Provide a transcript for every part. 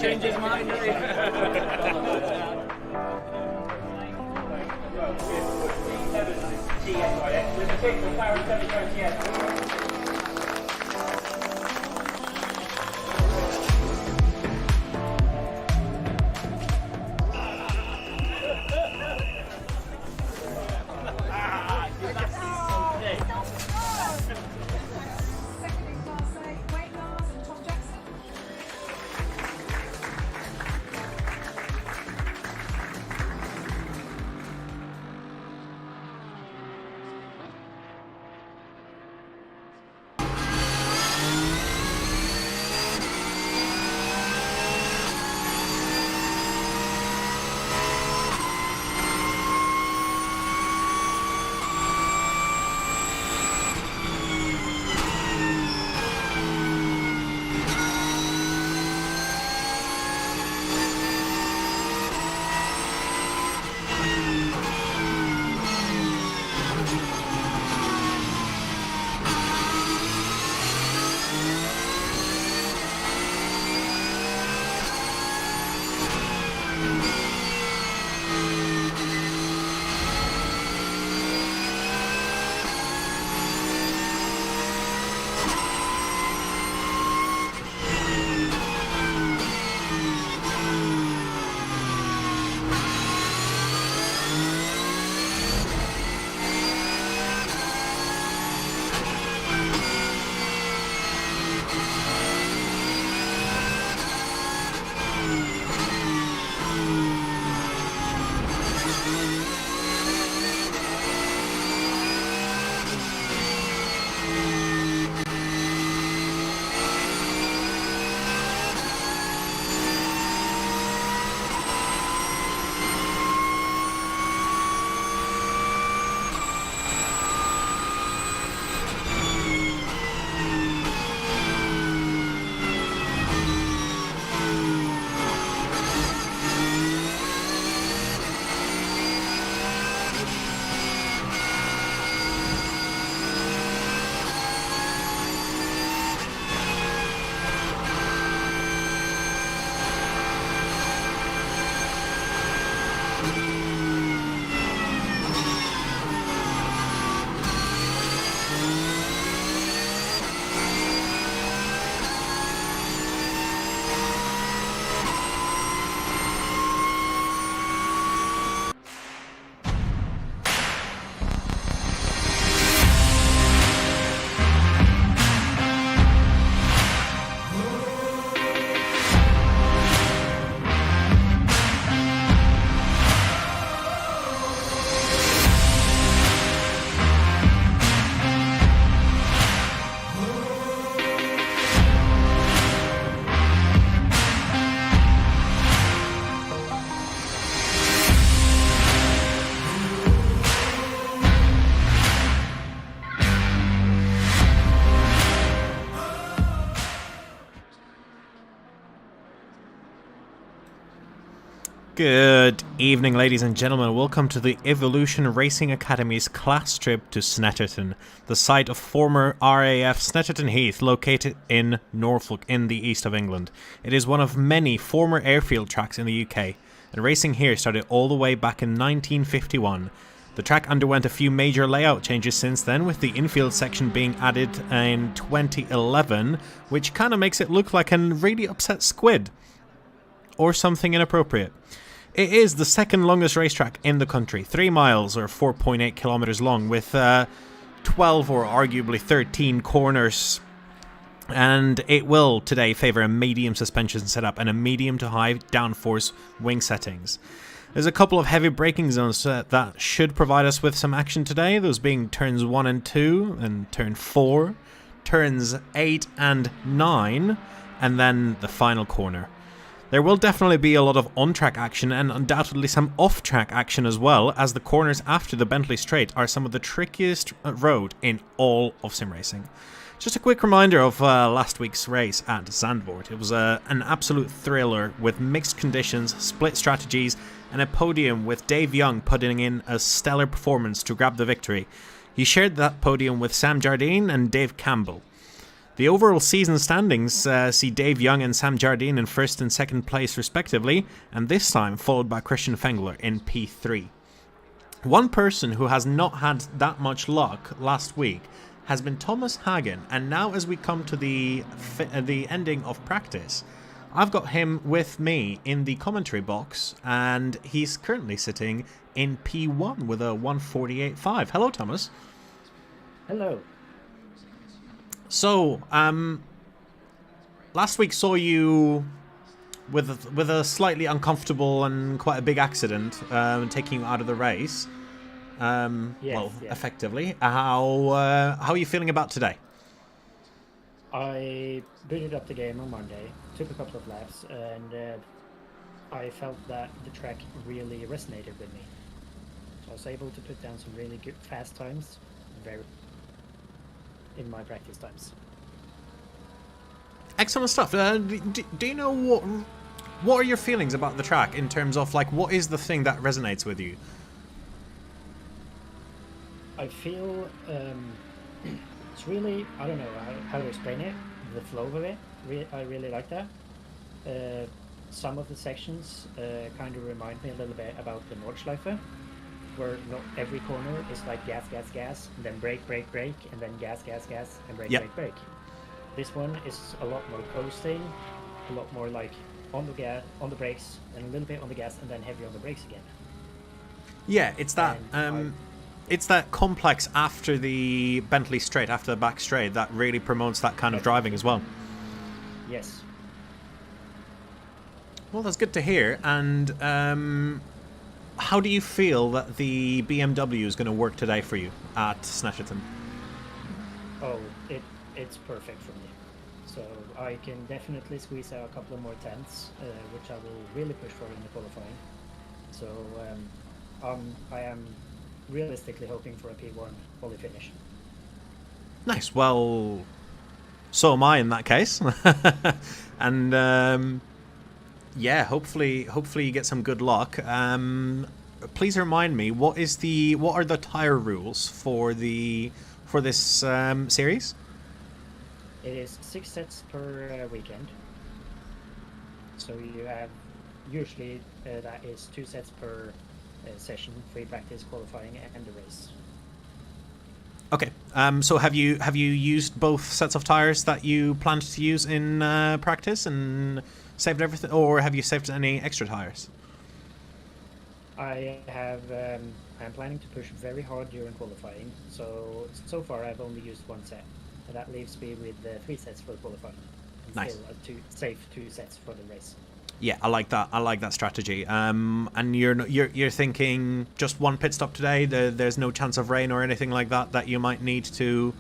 change his mind. Good evening, ladies and gentlemen. Welcome to the Evolution Racing Academy's class trip to Snetterton, the site of former RAF Snetterton Heath, located in Norfolk in the east of England. It is one of many former airfield tracks in the UK, and racing here started all the way back in 1951. The track underwent a few major layout changes since then, with the infield section being added in 2011, which kind of makes it look like a really upset squid, or something inappropriate. It is the second longest racetrack in the country, 3 miles or 4.8 kilometers long, with 12 or arguably 13 corners. And it will today favour a medium suspension setup and a medium to high downforce wing settings. There's a couple of heavy braking zones that should provide us with some action today, those being turns 1 and 2 and turn 4, turns 8 and 9, and then the final corner. There will definitely be a lot of on-track action and undoubtedly some off-track action as well, as the corners after the Bentley Straight are some of the trickiest road in all of sim racing. Just a quick reminder of last week's race at Zandvoort. It was an absolute thriller with mixed conditions, split strategies, and a podium with Dave Young putting in a stellar performance to grab the victory. He shared that podium with Sam Jardine and Dave Campbell. The overall season standings see Dave Young and Sam Jardine in first and second place respectively, and this time followed by Christian Fengler in P3. One person who has not had that much luck last week has been Thomas Hagen, and now as we come to the ending of practice, I've got him with me in the commentary box, and he's currently sitting in P1 with a 148.5. Hello, Thomas. Hello. So, last week saw you with a slightly uncomfortable and quite a big accident, taking you out of the race. Yes. Effectively. How are you feeling about today? I booted up the game on Monday, took a couple of laps, and I felt that the track really resonated with me. So I was able to put down some really good fast times, in my practice times. Excellent stuff. Do you know what are your feelings about the track in terms of like what is the thing that resonates with you? I feel it's really, I don't know how to explain it, the flow of it. I really like that. Some of the sections kind of remind me a little bit about the Nordschleife, where not every corner is like gas, and then brake, and then gas, and brake, brake. This one is a lot more coasting, a lot more like on the brakes, and a little bit on the gas, and then heavy on the brakes again. Yeah, it's that. It's that complex after the Bentley straight, after the back straight, that really promotes that kind of driving as well. Yes. Well, that's good to hear. And how do you feel that the BMW is going to work today for you at Snetterton? Oh, it's perfect for me. So I can definitely squeeze out a couple of more tenths, which I will really push for in the qualifying. So I am realistically hoping for a P1 quali finish. Nice. Well, so am I in that case. And yeah, hopefully you get some good luck. Please remind me, what are the tire rules for this series? It is 6 sets per weekend. So you have usually that is 2 sets per session, free practice, qualifying, and the race. Okay. So have you used both sets of tires that you planned to use in practice and saved everything, or have you saved any extra tires? I have. I'm planning to push very hard during qualifying. So far I've only used 1 set, and that leaves me with 3 sets for qualifying. And nice. Still save 2 sets for the race. Yeah, I like that. I like that strategy. And you're thinking just 1 pit stop today. There's no chance of rain or anything like that you might need to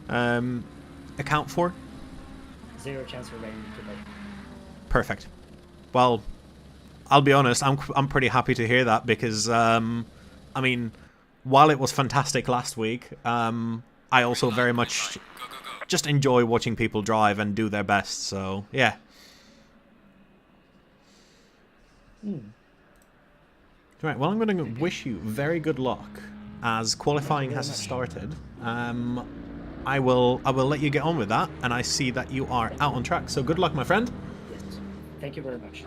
account for. 0 chance of rain today. Perfect. Well, I'll be honest. I'm pretty happy to hear that because I mean, while it was fantastic last week, I also very much just enjoy watching people drive and do their best. So yeah. Right, well, I'm going to wish you very good luck as qualifying has started. I will let you get on with that, and I see that you are out on track. So good luck, my friend. Yes, thank you very much.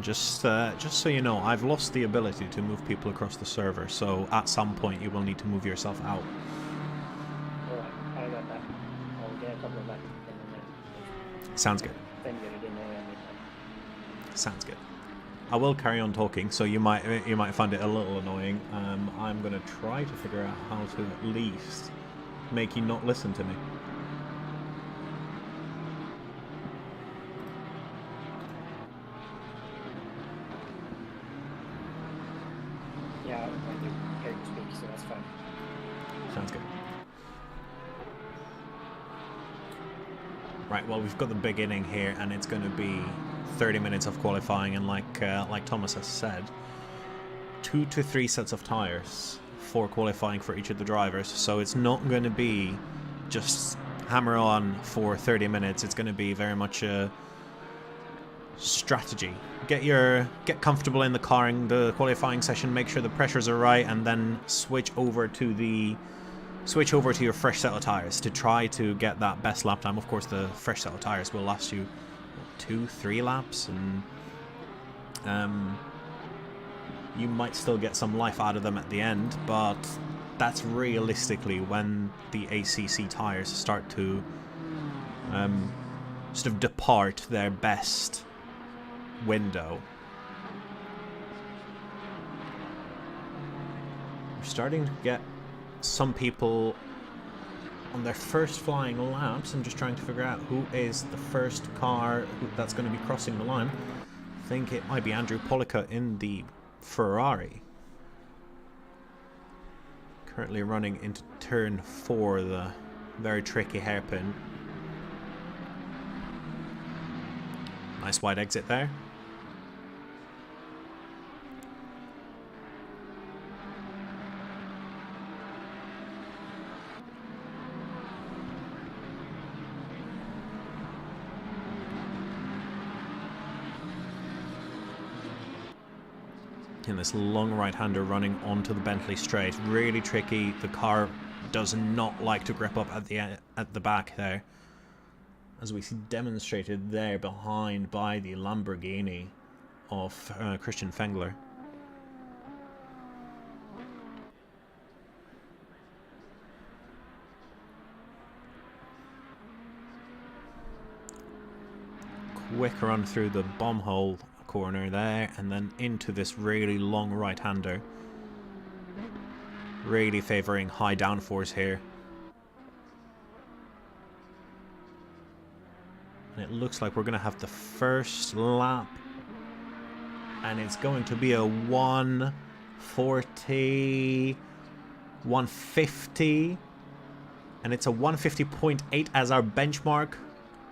Just so you know, I've lost the ability to move people across the server, so at some point you will need to move yourself out. Alright, I got that. I'll get a couple of that. Sounds good. Sounds good. I will carry on talking, so you might find it a little annoying. I'm going to try to figure out how to at least make you not listen to me. Yeah, I do hear you speak, so that's fine. Sounds good. Right, well, we've got the beginning here, and it's going to be 30 minutes of qualifying, and like Thomas has said, 2 to 3 sets of tires for qualifying for each of the drivers. So it's not going to be just hammer on for 30 minutes. It's going to be very much a strategy. Get comfortable in the car in the qualifying session, make sure the pressures are right, and then switch over to your fresh set of tires to try to get that best lap time. Of course, the fresh set of tires will last you 2-3 laps, and you might still get some life out of them at the end, but that's realistically when the ACC tires start to sort of depart their best window. We're starting to get some people on their first flying laps. I'm just trying to figure out who is the first car that's going to be crossing the line. I think it might be Andrew Polica in the Ferrari. Currently running into turn 4, the very tricky hairpin. Nice wide exit there. And this long right-hander running onto the Bentley straight, really tricky. The car does not like to grip up at the back there, as we see demonstrated there behind by the Lamborghini of Christian Fengler. Quick run through the bomb hole corner there, and then into this really long right-hander, really favouring high downforce here. And it looks like we're going to have the first lap, and it's going to be a 140, 150, and it's a 150.8 as our benchmark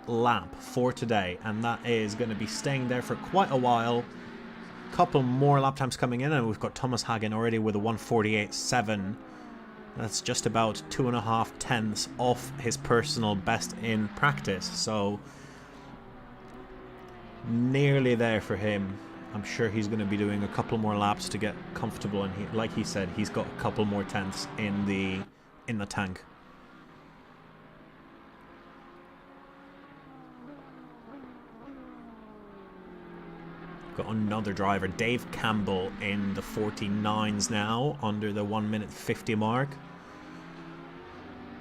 lap for today, and that is going to be staying there for quite a while. Couple more lap times coming in, and we've got Thomas Hagen already with a 148.7. That's just about 2.5 tenths off his personal best in practice, so nearly there for him. I'm sure he's going to be doing a couple more laps to get comfortable, and like he said, he's got a couple more tenths in the tank. Got another driver, Dave Campbell, in the 49s now, under the 1 minute 50 mark. I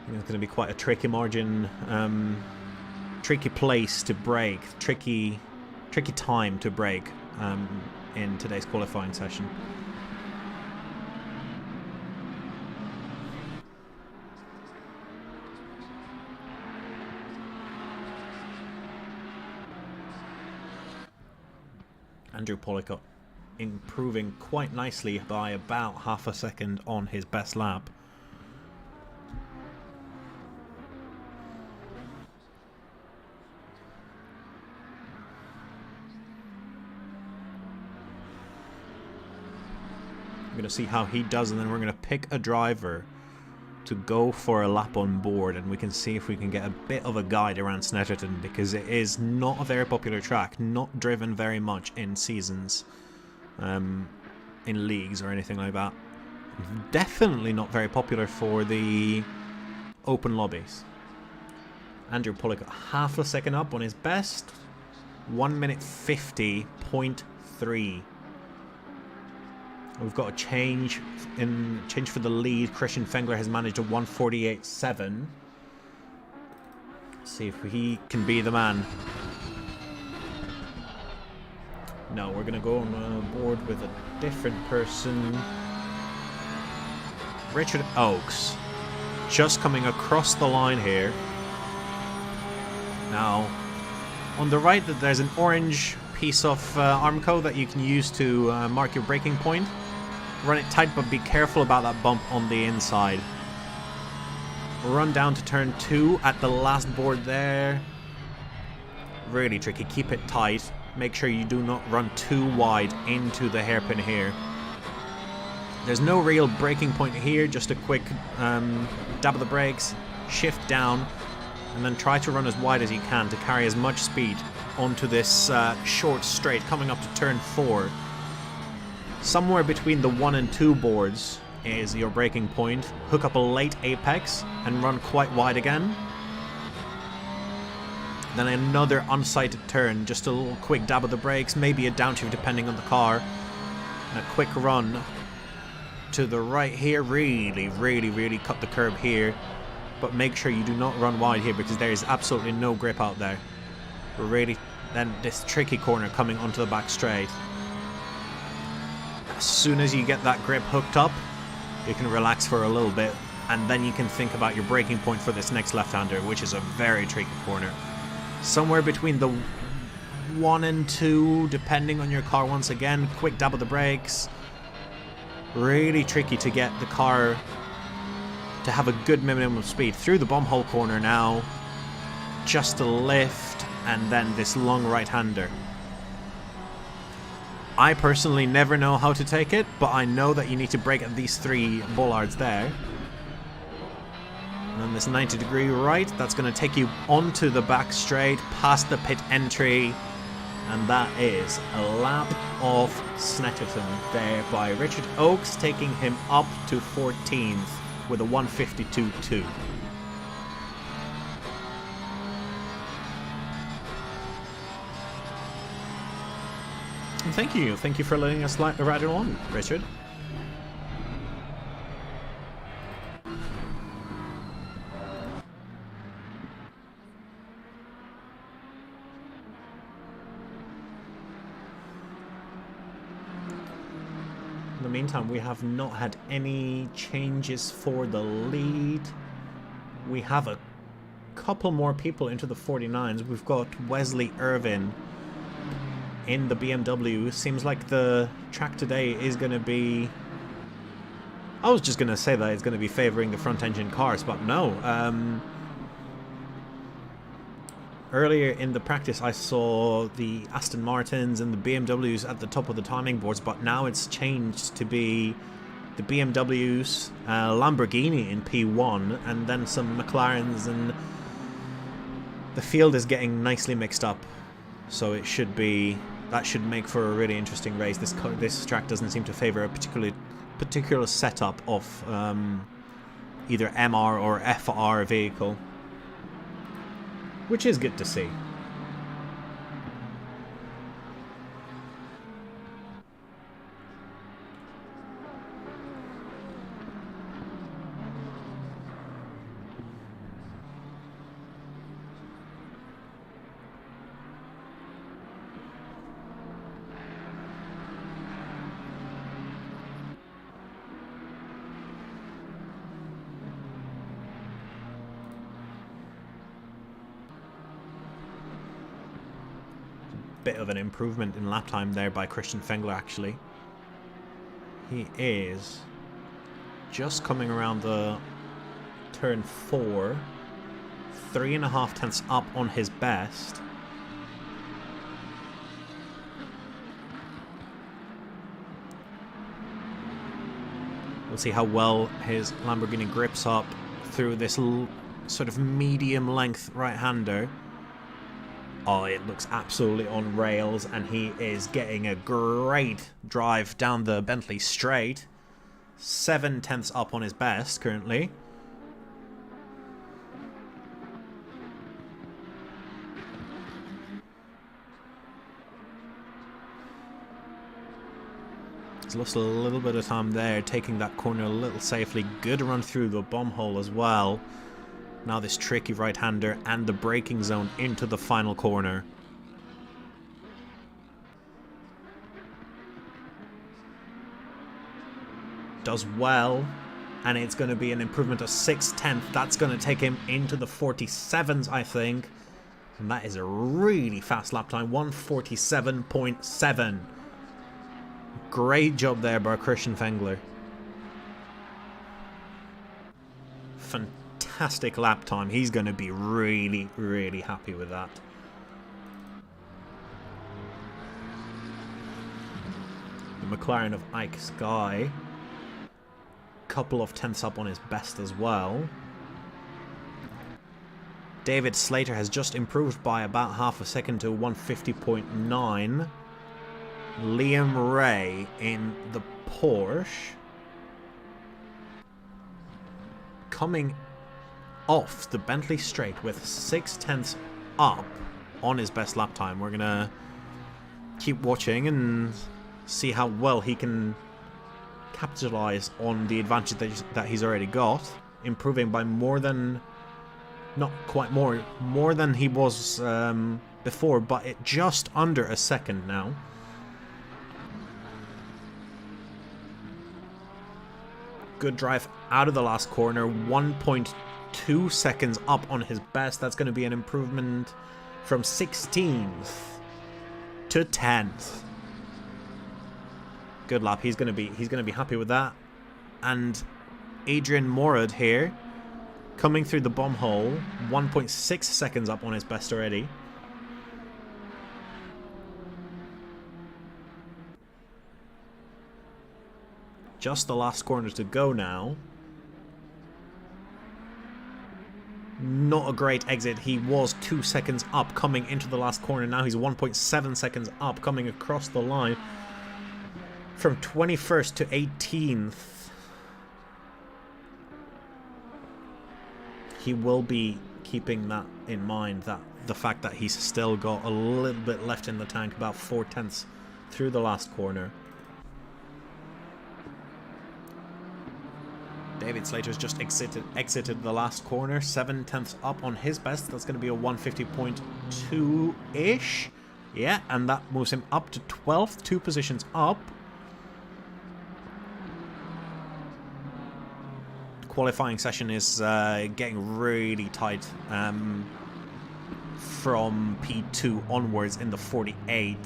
think it's going to be quite a tricky margin, tricky place to break, tricky time to break in today's qualifying session. Andrew Polica improving quite nicely by about half a second on his best lap. I'm going to see how he does, and then we're going to pick a driver to go for a lap on board, and we can see if we can get a bit of a guide around Snetterton, because it is not a very popular track, not driven very much in seasons, in leagues or anything like that. Definitely not very popular for the open lobbies. Andrew Polica half a second up on his best, 1 minute 50.3. We've got a change for the lead. Christian Fengler has managed a 148.7. See if he can be the man. No, we're going to go on board with a different person. Richard Oakes, just coming across the line here. Now, on the right, there's an orange piece of Armco that you can use to mark your braking point. Run it tight, but be careful about that bump on the inside. We'll run down to turn 2 at the last board there. Really tricky. Keep it tight. Make sure you do not run too wide into the hairpin here. There's no real braking point here, just a quick dab of the brakes, shift down, and then try to run as wide as you can to carry as much speed onto this short straight coming up to turn 4. Somewhere between the 1 and 2 boards is your braking point. Hook up a late apex and run quite wide again. Then another unsighted turn, just a little quick dab of the brakes, maybe a downshift depending on the car. And a quick run to the right here. Really cut the curb here. But make sure you do not run wide here because there is absolutely no grip out there. Really, then this tricky corner coming onto the back straight. As soon as you get that grip hooked up, you can relax for a little bit. And then you can think about your braking point for this next left-hander, which is a very tricky corner. Somewhere between the 1 and 2, depending on your car once again. Quick dab of the brakes. Really tricky to get the car to have a good minimum of speed. Through the bomb hole corner now. Just a lift, and then this long right-hander. I personally never know how to take it, but I know that you need to brake at these 3 bollards there. And then this 90-degree right, that's going to take you onto the back straight, past the pit entry. And that is a lap of Snetterton there by Richard Oakes, taking him up to 14th with a 152.2. And thank you for letting us ride it on, Richard. In the meantime, we have not had any changes for the lead. We have a couple more people into the 49s. We've got Wesley Irvin in the BMW. Seems like the track today is going to be... I was just going to say that it's going to be favouring the front engine cars, but no. Earlier in the practice I saw the Aston Martins and the BMWs at the top of the timing boards, but now it's changed to be the BMWs, Lamborghini in P1, and then some McLarens, and the field is getting nicely mixed up. So it should be... that should make for a really interesting race. This track doesn't seem to favour a particular setup of either MR or FR vehicle, which is good to see. Bit of an improvement in lap time there by Christian Fengler, actually. He is just coming around the turn 4, 3.5 tenths up on his best. We'll see how well his Lamborghini grips up through this sort of medium length right-hander. Oh, it looks absolutely on rails, and he is getting a great drive down the Bentley straight. 7 tenths up on his best currently. He's lost a little bit of time there, taking that corner a little safely. Good run through the bomb hole as well. Now this tricky right-hander and the braking zone into the final corner. Does well, and it's going to be an improvement of 6/10. That's going to take him into the 47s, I think. And that is a really fast lap time, 1:47.7. Great job there by Christian Fengler. Fantastic lap time. He's going to be really, really happy with that. McLaren of Ike Sky. Couple of tenths up on his best as well. David Slater has just improved by about half a second to 150.9. Liam Ray in the Porsche coming off the Bentley straight with 6 tenths up on his best lap time. We're gonna keep watching and see how well he can capitalize on the advantage that he's already got, improving by more than, not quite more than he was before, but just under a second now. Good drive out of the last corner, 1.2 seconds up on his best. That's going to be an improvement from 16th to 10th. Good lap. He's going to be happy with that. And Adrian Morad here, coming through the bomb hole, 1.6 seconds up on his best already. Just the last corner to go now. Not a great exit. He was 2 seconds up coming into the last corner. Now he's 1.7 seconds up coming across the line from 21st to 18th. He will be keeping that in mind, that the fact that he's still got a little bit left in the tank, about 4 tenths through the last corner. David Slater's just exited the last corner, 7 tenths up on his best. That's going to be a 150.2-ish. Yeah, and that moves him up to 12th, 2 positions up. Qualifying session is getting really tight from P2 onwards in the 48.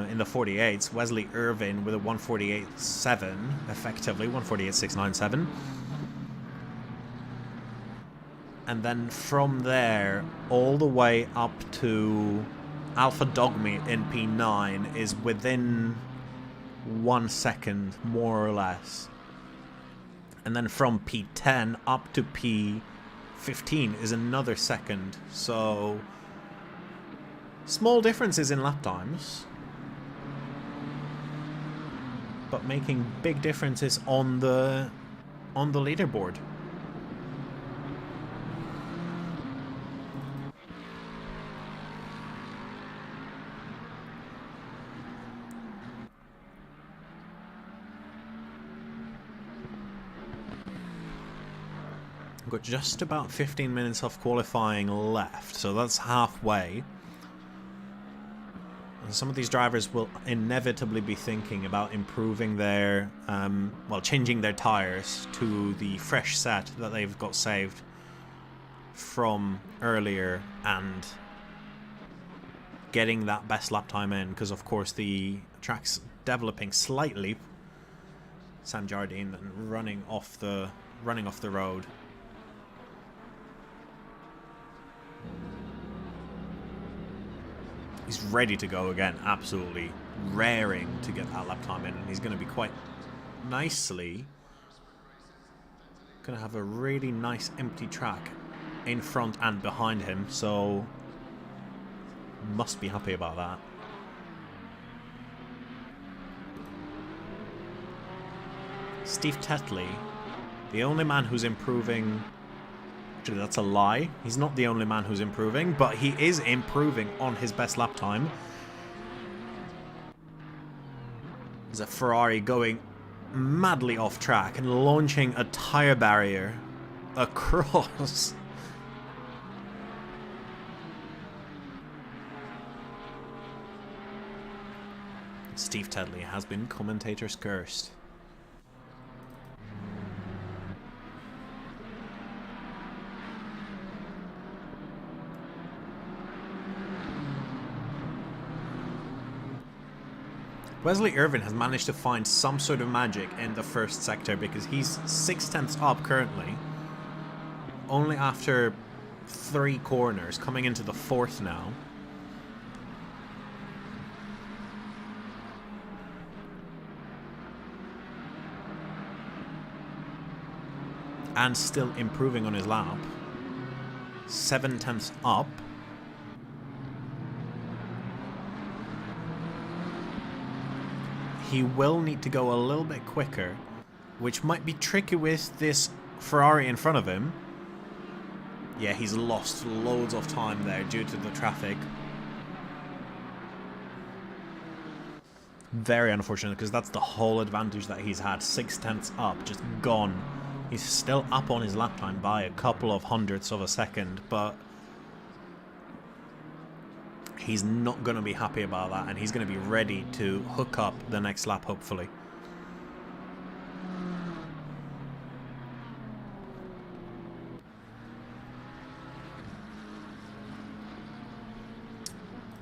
In the 48s, Wesley Irvin with a 148.7, effectively 148.697. And then from there, all the way up to Alpha Dogmeat in P9 is within 1 second, more or less. And then from P10 up to P15 is another second. So small differences in lap times, but making big differences on the leaderboard. We've got just about 15 minutes of qualifying left, so that's halfway. And some of these drivers will inevitably be thinking about improving their, well, changing their tyres to the fresh set that they've got saved from earlier and getting that best lap time in, because of course the track's developing slightly. Sam Jardine running off the road. He's ready to go again, absolutely raring to get that lap time in, and he's going to be quite nicely going to have a really nice empty track in front and behind him, so must be happy about that. Steve Tetley, the only man who's improving. Actually, that's a lie. He's not the only man who's improving, but he is improving on his best lap time. There's a Ferrari going madly off track and launching a tyre barrier across. Steve Tetley has been commentators cursed. Wesley Irvin has managed to find some sort of magic in the first sector, because he's 6 tenths up currently, only after 3 corners, coming into the 4th now. and still improving on his lap. 7/10 up. He will need to go a little bit quicker, which might be tricky with this Ferrari in front of him. Yeah, he's lost loads of time there due to the traffic. Very unfortunate, because that's the whole advantage that he's had. 6/10 up, just gone. He's still up on his lap time by a couple of hundredths of a second, but he's not going to be happy about that, and he's going to be ready to hook up the next lap, hopefully.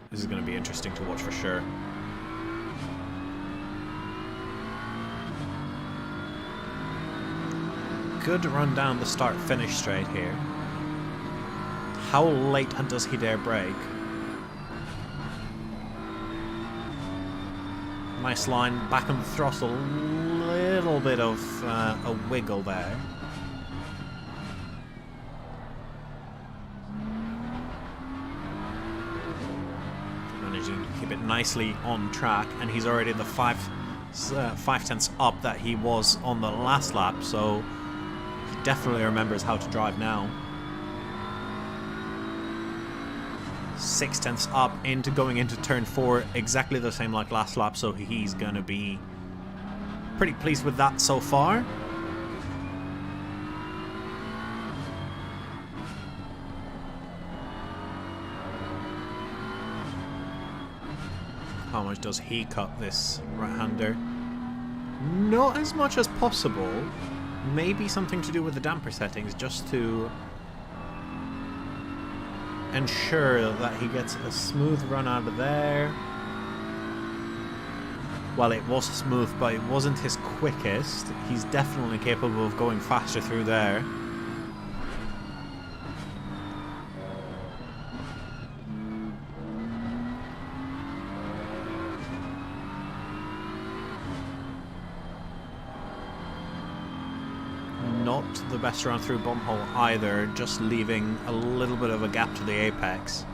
This is going to be interesting to watch for sure. Good run down the start-finish straight here. How late does he dare brake? Nice line, back on the throttle, little bit of a wiggle there. Managing to keep it nicely on track, and he's already the 5/10 up that he was on the last lap, so he definitely remembers how to drive now. 6/10 up into going into turn 4, exactly the same like last lap, so he's gonna be pretty pleased with that so far. How much does he cut this right-hander? Not as much as possible. Maybe something to do with the damper settings, just to ensure that he gets a smooth run out of there. Well, it was smooth, but it wasn't his quickest. He's definitely capable of going faster through there. Not the best run through bomb hole either, just leaving a little bit of a gap to the apex.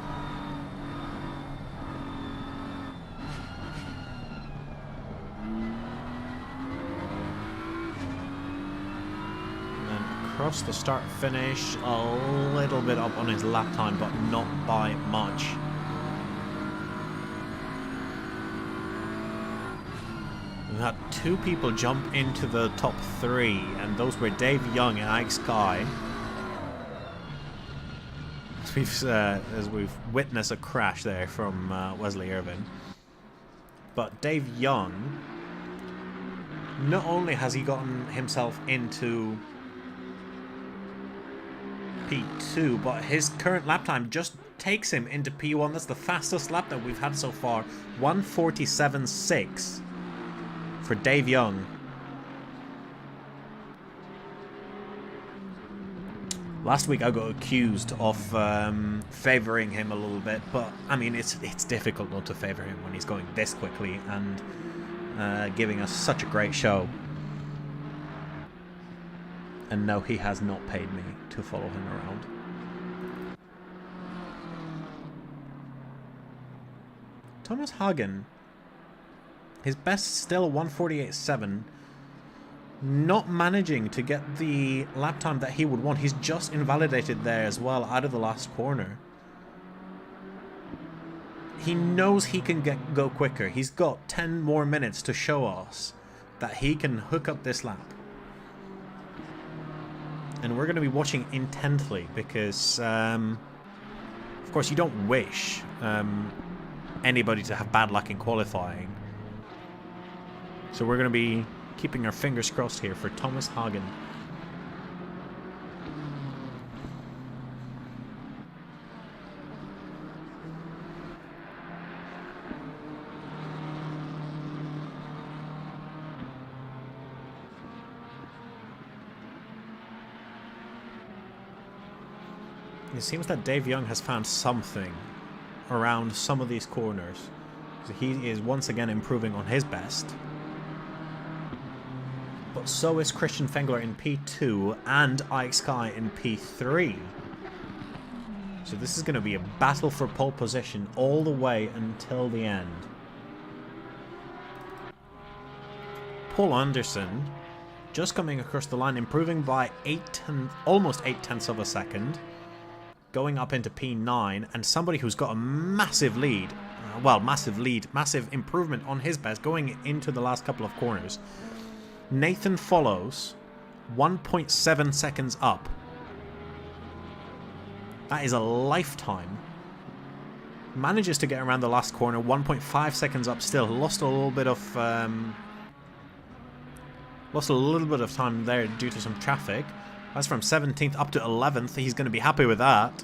And then across the start finish, a little bit up on his lap time, but not by much. We had two people jump into the top 3, and those were Dave Young and Ike Sky. As we've witnessed a crash there from Wesley Irvin. But Dave Young, not only has he gotten himself into P2, but his current lap time just takes him into P1. That's the fastest lap that we've had so far. 1:47.6. For Dave Young. Last week I got accused of favouring him a little bit, but I mean it's difficult not to favour him when he's going this quickly and giving us such a great show. And no, he has not paid me to follow him around. Thomas Hagen. His best still 1:48.7. Not managing to get the lap time that he would want. He's just invalidated there as well out of the last corner. He knows he can go quicker. He's got 10 more minutes to show us that he can hook up this lap. And we're going to be watching intently because, of course, you don't wish anybody to have bad luck in qualifying. So we're going to be keeping our fingers crossed here for Thomas Hagen. It seems that Dave Young has found something around some of these corners. So he is once again improving on his best. but so is Christian Fengler in P2 and Ike Sky in P3. So this is going to be a battle for pole position all the way until the end. Paul Anderson just coming across the line, improving by almost 8/10 of a second, going up into P9, and somebody who's got a massive lead, massive improvement on his best going into the last couple of corners. Nathan follows, 1.7 seconds up. That is a lifetime. Manages to get around the last corner, 1.5 seconds up still. Lost a little bit of time there due to some traffic. That's from 17th up to 11th. He's going to be happy with that.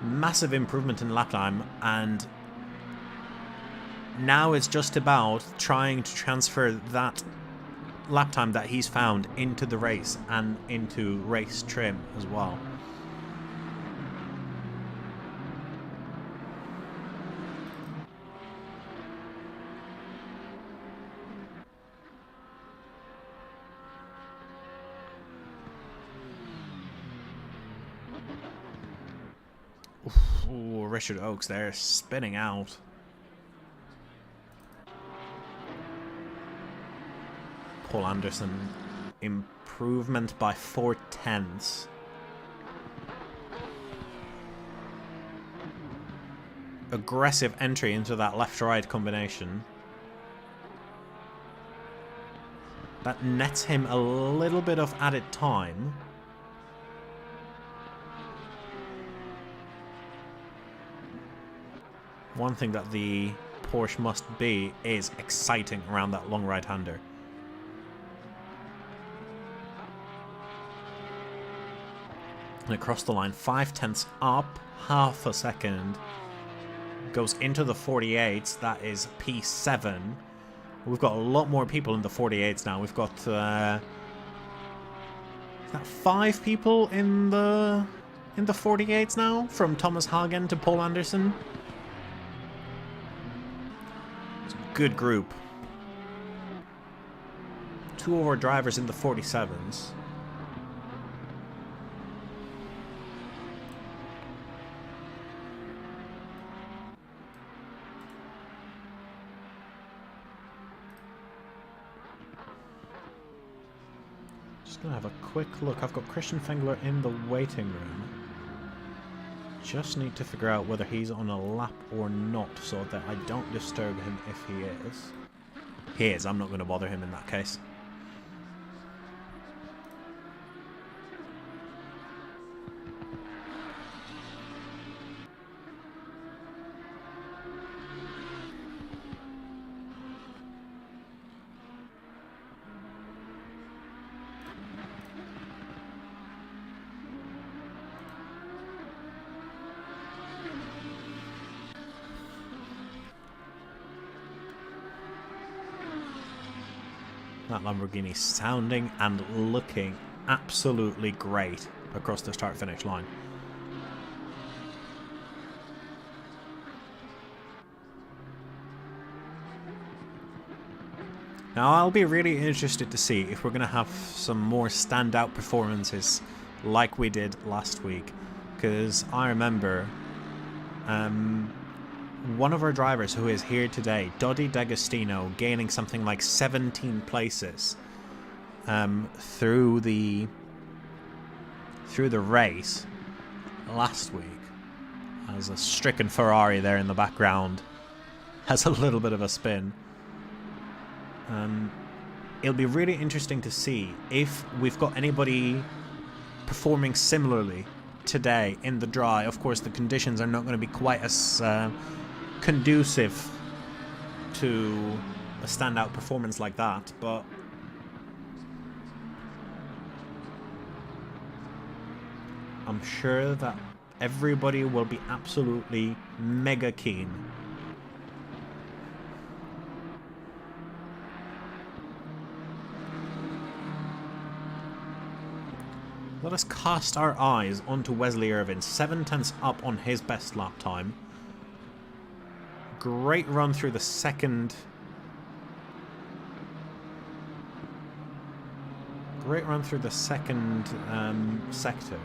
Massive improvement in lap time, and now it's just about trying to transfer that lap time that he's found into the race and into race trim as well. Ooh, Richard Oakes there, spinning out. Paul Anderson, improvement by 4/10. Aggressive entry into that left-right combination. That nets him a little bit of added time. One thing that the Porsche must be is exciting around that long right-hander. And across the line, 5/10 up, half a second. Goes into the 48s, that is P7. We've got a lot more people in the 48s now. We've got, is that 5 people in the 48s now? From Thomas Hagen to Paul Anderson. It's a good group. 2 of our drivers in the 47s. Gonna have a quick look. I've got Christian Fengler in the waiting room. Just need to figure out whether he's on a lap or not so that I don't disturb him if he is. He is. I'm not going to bother him in that case. That Lamborghini sounding and looking absolutely great across the start-finish line. Now I'll be really interested to see if we're going to have some more standout performances like we did last week, because I remember one of our drivers who is here today, Dodi D'Agostino, gaining something like 17 places through the race last week, as a stricken Ferrari there in the background has a little bit of a spin. It'll be really interesting to see if we've got anybody performing similarly today in the dry. Of course, the conditions are not going to be quite as conducive to a standout performance like that, but I'm sure that everybody will be absolutely mega keen. Let us cast our eyes onto Wesley Irvine, 7/10 up on his best lap time. Great run through the second great run through the second sector.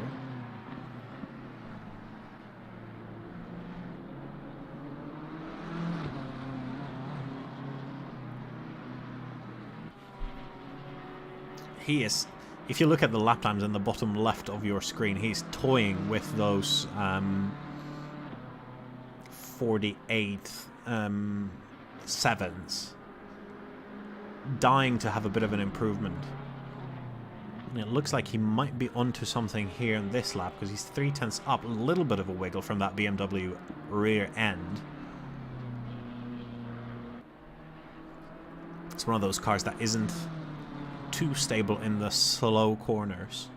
He is, if you look at the lap times in the bottom left of your screen, he's toying with those 48 sevens. Dying to have a bit of an improvement. And it looks like he might be onto something here in this lap, because he's 3/10 up, a little bit of a wiggle from that BMW rear end. It's one of those cars that isn't too stable in the slow corners,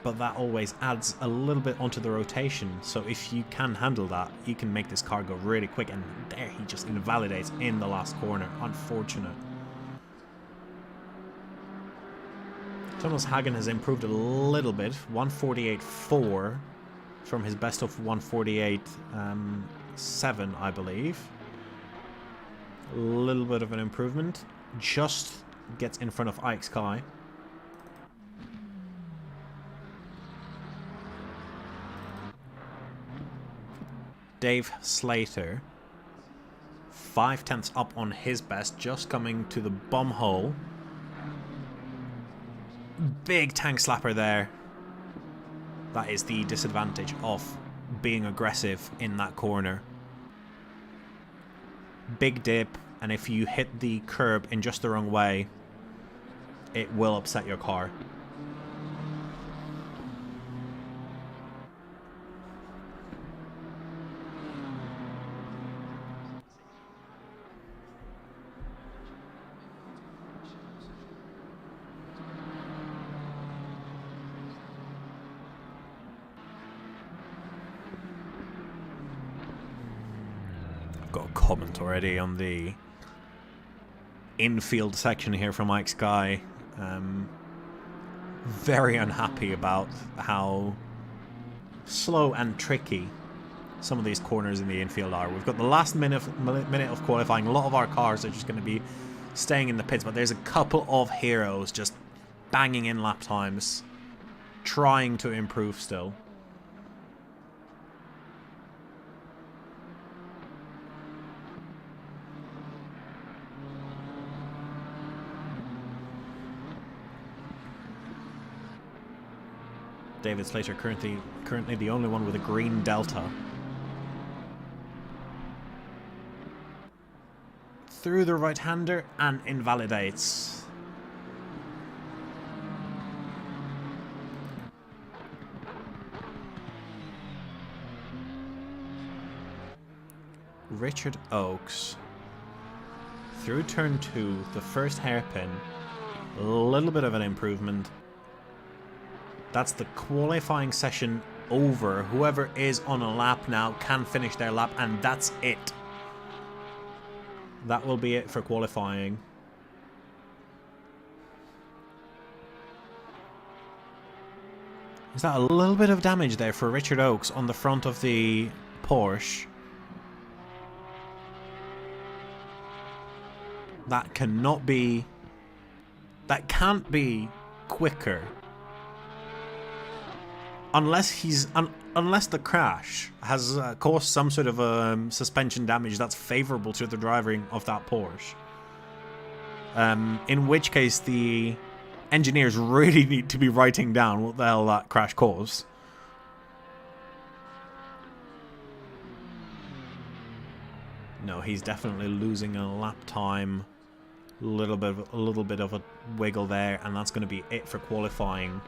but that always adds a little bit onto the rotation, so if you can handle that, you can make this car go really quick. And there he just invalidates in the last corner. Unfortunate. Thomas Hagen has improved a little bit, 148.4 from his best of 148.7, I believe. A little bit of an improvement. Just gets in front of Ike Sky. Dave Slater, 5/10 up on his best, just coming to the bum hole. Big tank slapper there. That is the disadvantage of being aggressive in that corner. Big dip, and if you hit the curb in just the wrong way, it will upset your car. Got a comment already on the infield section here from Ike Sky. Very unhappy about how slow and tricky some of these corners in the infield are. We've got the last minute of qualifying. A lot of our cars are just going to be staying in the pits, but there's a couple of heroes just banging in lap times, trying to improve still. David Slater currently the only one with a green delta. Through the right-hander and invalidates. Richard Oakes. Through turn 2, the first hairpin. A little bit of an improvement. That's the qualifying session over. Whoever is on a lap now can finish their lap, and that's it. That will be it for qualifying. Is that a little bit of damage there for Richard Oakes on the front of the Porsche? That cannot be... That can't be quicker. Unless the crash has caused some sort of suspension damage that's favourable to the driving of that Porsche. In which case the engineers really need to be writing down what the hell that crash caused. No, he's definitely losing a lap time. A little bit of a wiggle there, and that's going to be it for qualifying.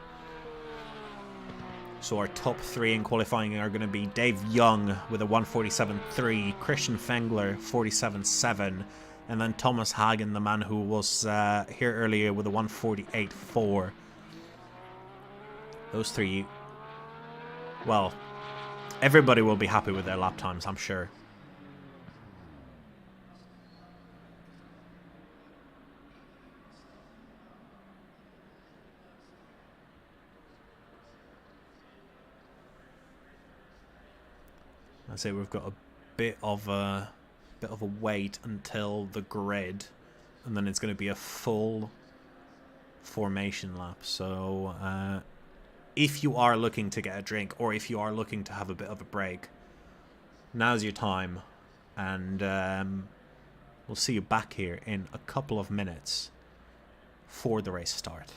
So our top 3 in qualifying are going to be Dave Young with a 147.3, Christian Fengler 47.7, and then Thomas Hagen, the man who was here earlier, with a 148.4. Those 3, well, everybody will be happy with their lap times, I'm sure. I say we've got a bit of a wait until the grid, and then it's going to be a full formation lap. So if you are looking to get a drink, or if you are looking to have a bit of a break, now's your time. And we'll see you back here in a couple of minutes for the race start.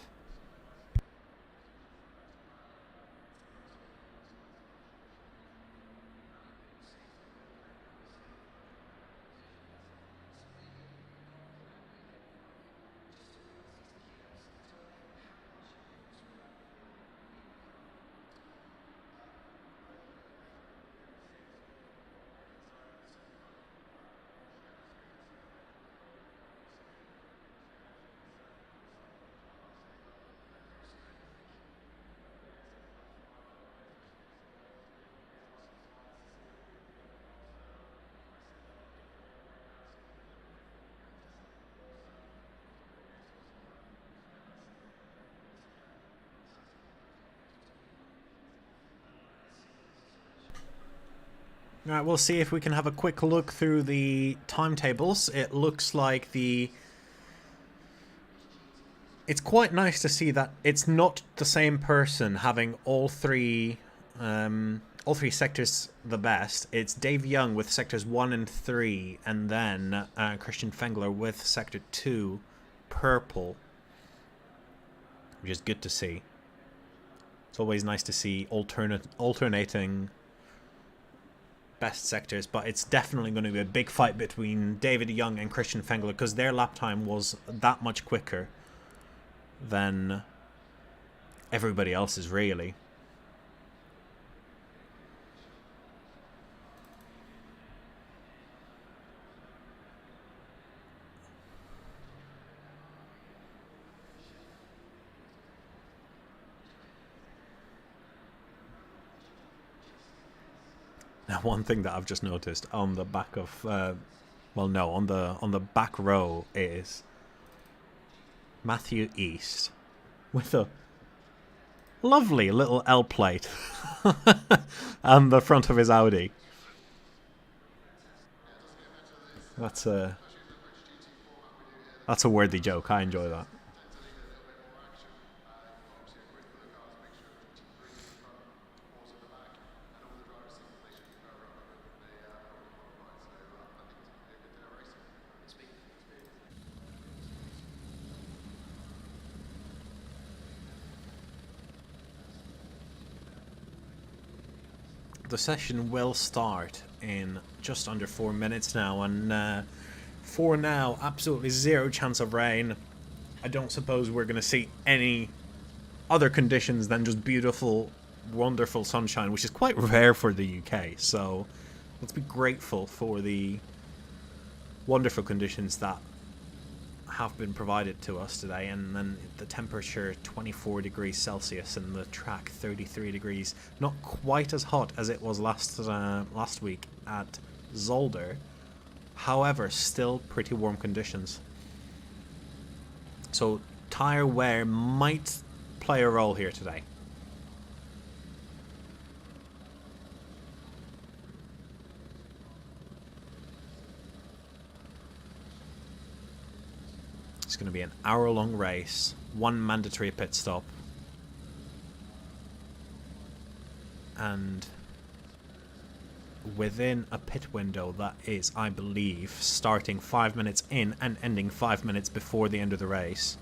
Alright, we'll see if we can have a quick look through the timetables. It looks like it's quite nice to see that it's not the same person having all three sectors the best. It's Dave Young with sectors 1 and 3, and then Christian Fengler with sector 2 purple, which is good to see. It's always nice to see alternating best sectors, but it's definitely going to be a big fight between David Young and Christian Fengler, because their lap time was that much quicker than everybody else's, really. Now, one thing that I've just noticed on the back of, on the back row is Matthew East with a lovely little L plate on the front of his Audi. That's a worthy joke. I enjoy that. The session will start in just under 4 minutes now, and for now, absolutely zero chance of rain. I don't suppose we're going to see any other conditions than just beautiful, wonderful sunshine, which is quite rare for the UK, so let's be grateful for the wonderful conditions that have been provided to us today. And then the temperature 24 degrees Celsius and the track 33 degrees, not quite as hot as it was last week at Zolder, however still pretty warm conditions. So tire wear might play a role here today. It's going to be an hour-long race, one mandatory pit stop, and within a pit window that is, I believe, starting 5 minutes in and ending 5 minutes before the end of the race.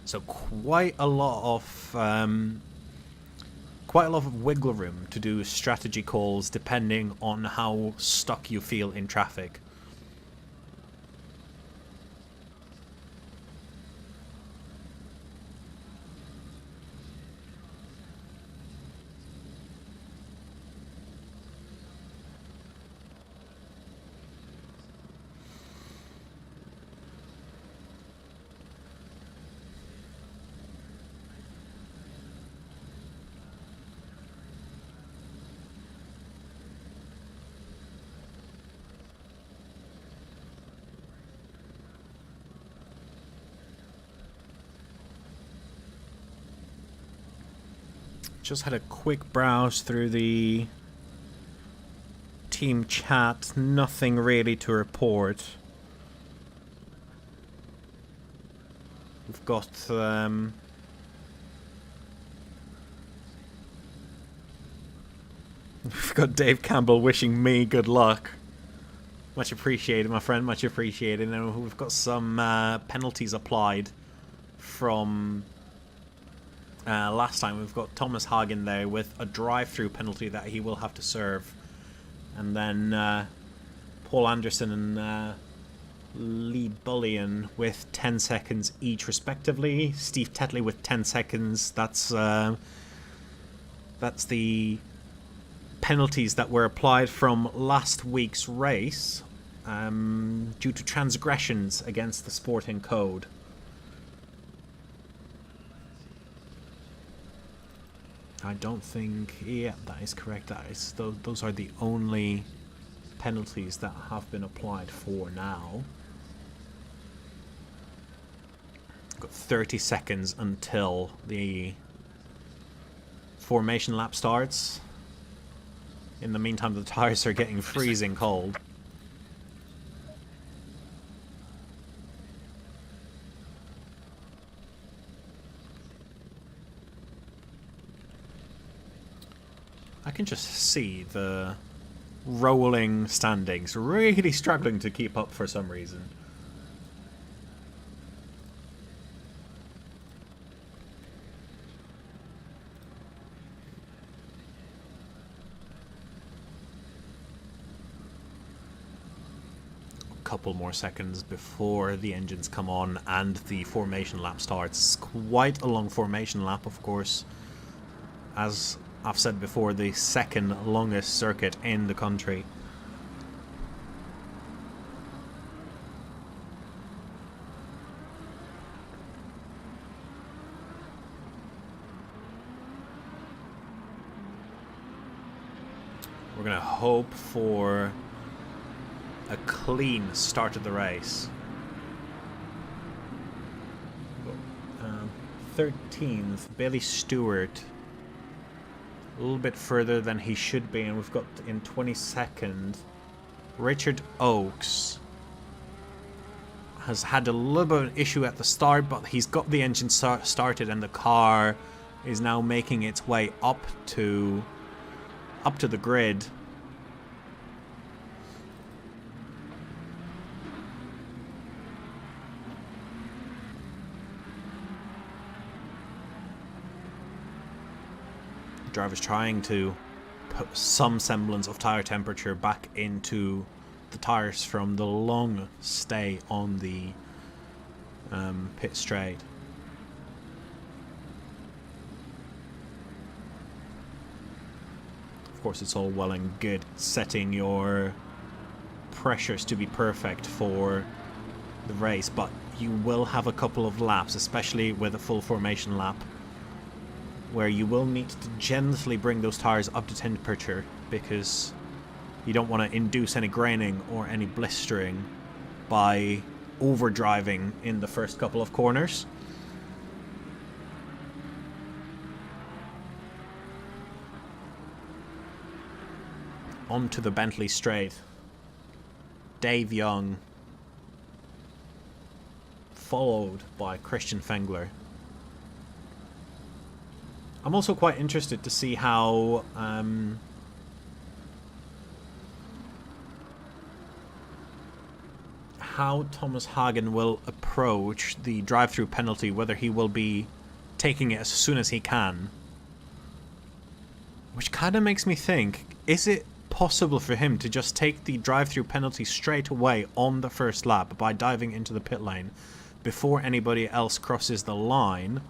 So quite a lot of wiggle room to do strategy calls depending on how stuck you feel in traffic. Just had a quick browse through the team chat. Nothing really to report. We've got We've got Dave Campbell wishing me good luck. Much appreciated, my friend, much appreciated. And we've got some penalties applied from last time. We've got Thomas Hagen there with a drive-through penalty that he will have to serve. And then Paul Anderson and Lee Bullion with 10 seconds each respectively. Steve Tetley with 10 seconds. That's the penalties that were applied from last week's race due to transgressions against the sporting code. I don't think... Yeah, that is correct. Those are the only penalties that have been applied for now. Got 30 seconds until the formation lap starts. In the meantime, the tires are getting freezing cold. I can just see the rolling standings really struggling to keep up for some reason. Couple more seconds before the engines come on and the formation lap starts. Quite a long formation lap, of course. As I've said before, the second longest circuit in the country. We're gonna hope for a clean start of the race. 13th, Billy Stewart. A little bit further than he should be, and we've got in 22nd, Richard Oakes. Has had a little bit of an issue at the start, but he's got the engine started and the car is now making its way up to the grid. Drivers trying to put some semblance of tire temperature back into the tires from the long stay on the pit straight. Of course, it's all well and good setting your pressures to be perfect for the race, but you will have a couple of laps, especially with a full formation lap, where you will need to gently bring those tires up to temperature, because you don't want to induce any graining or any blistering by overdriving in the first couple of corners. Onto the Bentley straight. Dave Young, followed by Christian Fengler. I'm also quite interested to see how Thomas Hagen will approach the drive-through penalty, whether he will be taking it as soon as he can. Which kind of makes me think, is it possible for him to just take the drive-through penalty straight away on the first lap by diving into the pit lane before anybody else crosses the line?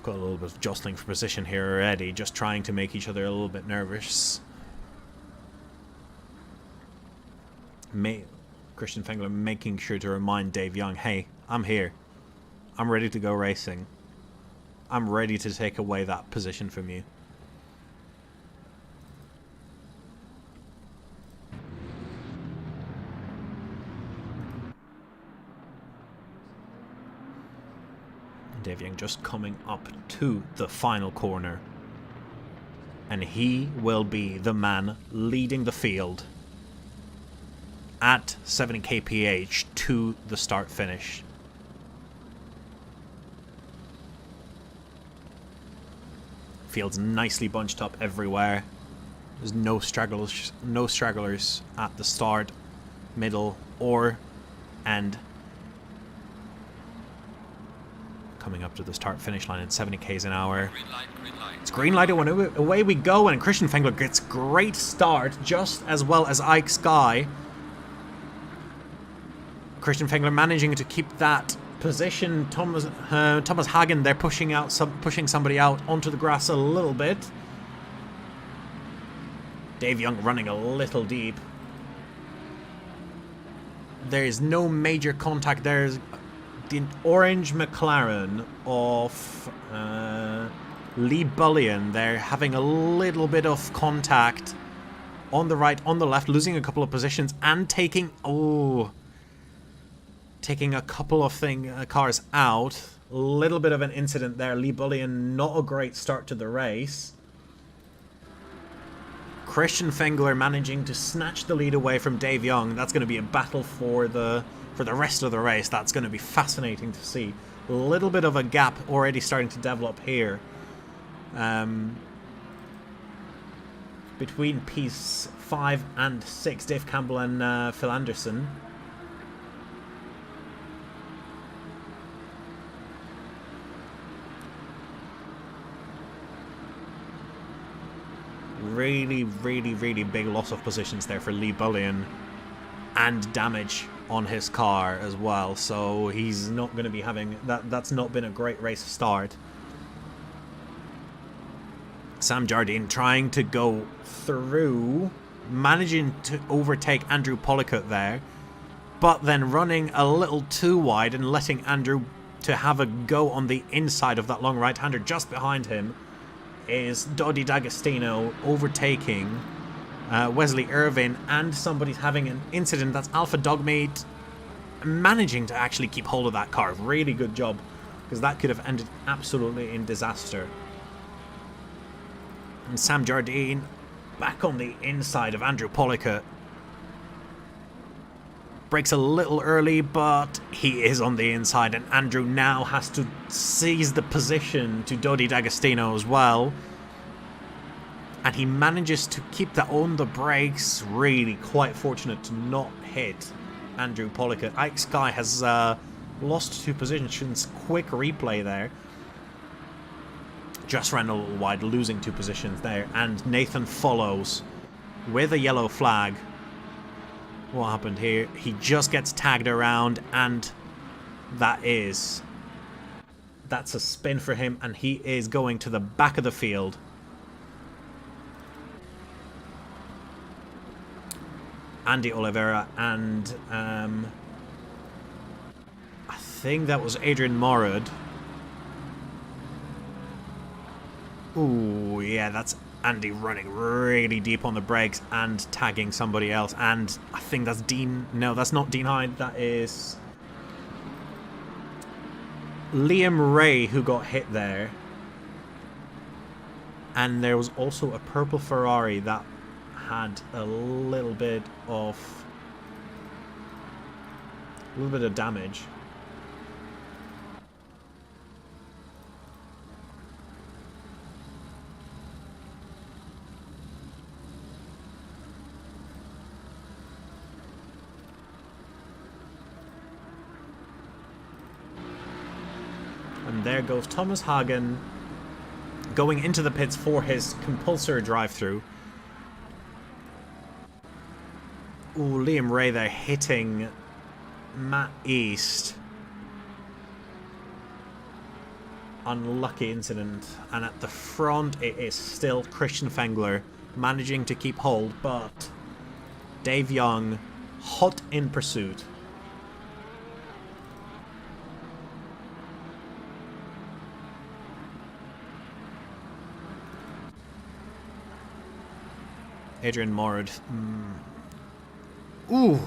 Got a little bit of jostling for position here already, just trying to make each other a little bit nervous. Christian Fengler making sure to remind Dave Young, hey, I'm here. I'm ready to go racing. I'm ready to take away that position from you. Dave Young just coming up to the final corner. And he will be the man leading the field at 70 kph to the start finish. Field's nicely bunched up everywhere. There's no stragglers at the start, middle, or end. Coming up to the start-finish line at 70 k's an hour. Green light. It's green light, and away we go, and Christian Fengler gets great start, just as well as Ike Sky. Christian Fengler managing to keep that position. Thomas Hagen there pushing somebody out onto the grass a little bit. Dave Young running a little deep. There is no major contact. There's the orange McLaren of Lee Bullion. They're having a little bit of contact on the right, on the left, losing a couple of positions and taking a couple of cars out. A little bit of an incident there. Lee Bullion, not a great start to the race. Christian Fengler managing to snatch the lead away from Dave Young. That's going to be a battle for the rest of the race. That's going to be fascinating to see. A little bit of a gap already starting to develop here. Between P5 and 6, Dave Campbell and Phil Anderson. Really, really, really big loss of positions there for Lee Bullion, and damage on his car as well, so he's not going to be having that's not been a great race start. Sam Jardine trying to go through, managing to overtake Andrew Pollicut there, but then running a little too wide and letting Andrew to have a go on the inside of that long right-hander. Just behind him is Dodi D'Agostino overtaking Wesley Irvin, and somebody's having an incident. That's Alpha Dogmeat managing to actually keep hold of that car. Really good job, because that could have ended absolutely in disaster. And Sam Jardine back on the inside of Andrew Pollicut. Breaks a little early, but he is on the inside, and Andrew now has to seize the position to Dodi D'Agostino as well. And he manages to keep that on the brakes. Really quite fortunate to not hit Andrew Pollicut. Ike Sky has lost 2 positions. Quick replay there. Just ran a little wide, losing 2 positions there. And Nathan follows with a yellow flag. What happened here? He just gets tagged around, and that's a spin for him, and he is going to the back of the field. Andy Oliveira and I think that was Adrian Morad. Ooh, yeah, that's Andy running really deep on the brakes and tagging somebody else. And I think that's Dean... No, that's not Dean Hyde. That is Liam Ray who got hit there. And there was also a purple Ferrari that had a little bit of damage. And there goes Thomas Hagen going into the pits for his compulsory drive-through. Ooh, Liam Ray there hitting Matt East. Unlucky incident. And at the front, it is still Christian Fengler managing to keep hold, but Dave Young hot in pursuit. Adrian Morad. Ooh.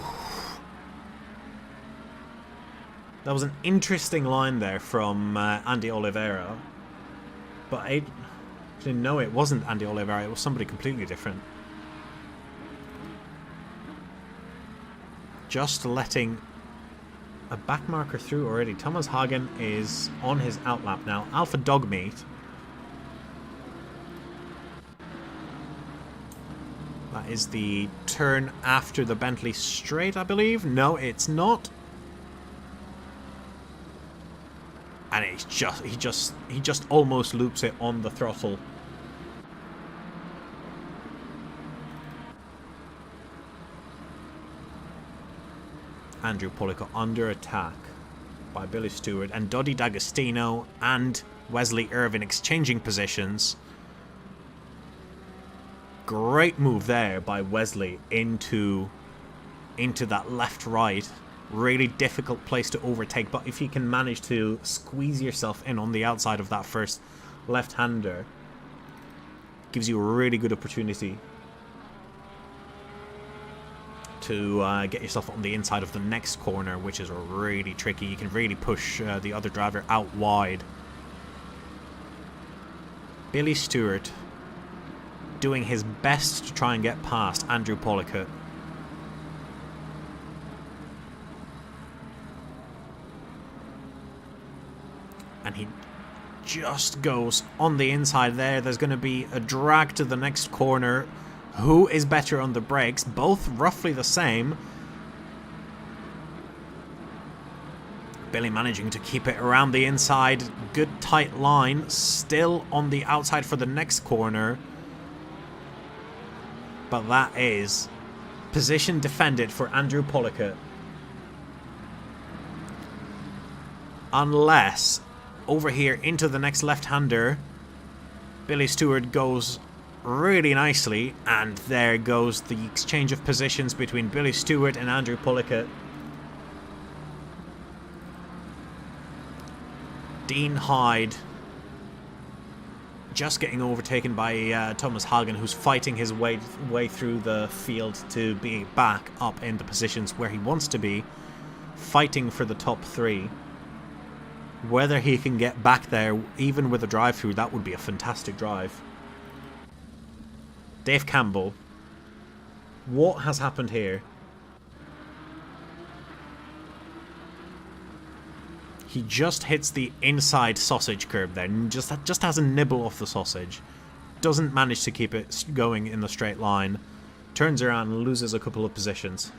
That was an interesting line there from Andy Oliveira. But actually, no, it wasn't Andy Oliveira. It was somebody completely different. Just letting a back marker through already. Thomas Hagen is on his outlap now. Alpha Dogmeat That is the turn after the Bentley straight, I believe. No, it's not. And he just almost loops it on the throttle. Andrew Pollico under attack by Billy Stewart, and Doddy D'Agostino and Wesley Irvin exchanging positions. Great move there by Wesley into that left-right. Really difficult place to overtake, but if you can manage to squeeze yourself in on the outside of that first left-hander, gives you a really good opportunity to get yourself on the inside of the next corner, which is really tricky. You can really push the other driver out wide. Billy Stewart doing his best to try and get past Andrew Pollico. And he just goes on the inside there. There's going to be a drag to the next corner. Who is better on the brakes? Both roughly the same. Billy managing to keep it around the inside. Good tight line. Still on the outside for the next corner. But that is position defended for Andrew Pollico. Unless over here into the next left-hander, Billy Stewart goes really nicely, and there goes the exchange of positions between Billy Stewart and Andrew Pollico. Dean Hyde just getting overtaken by Thomas Hagen, who's fighting his way through the field to be back up in the positions where he wants to be, fighting for the top three. Whether he can get back there, even with a drive-through, that would be a fantastic drive. Dave Campbell. What has happened here? He just hits the inside sausage curb there, and just has a nibble off the sausage. Doesn't manage to keep it going in the straight line. Turns around and loses a couple of positions.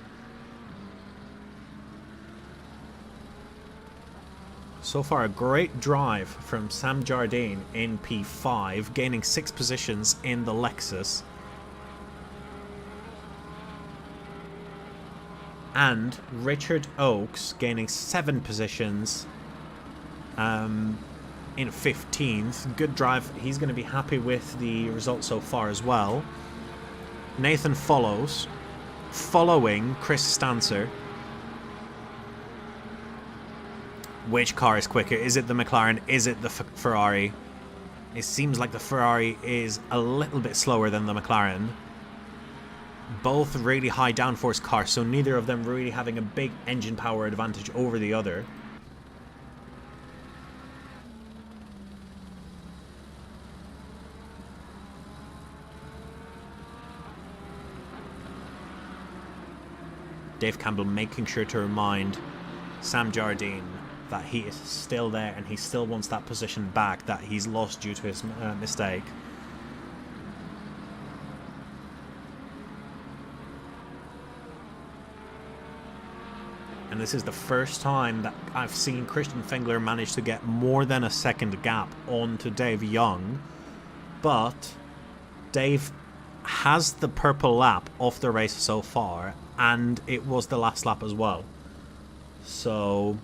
So far, a great drive from Sam Jardine in P5, gaining 6 positions in the Lexus. And Richard Oakes gaining 7 positions in 15th. Good drive. He's going to be happy with the result so far as well. Nathan follows, following Chris Stancer. Which car is quicker? Is it the McLaren? Is it the Ferrari? It seems like the Ferrari is a little bit slower than the McLaren. Both really high downforce cars, so neither of them really having a big engine power advantage over the other. Dave Campbell making sure to remind Sam Jardine that he is still there and he still wants that position back that he's lost due to his mistake. And this is the first time that I've seen Christian Fengler manage to get more than a second gap onto Dave Young. But Dave has the purple lap of the race so far, and it was the last lap as well. So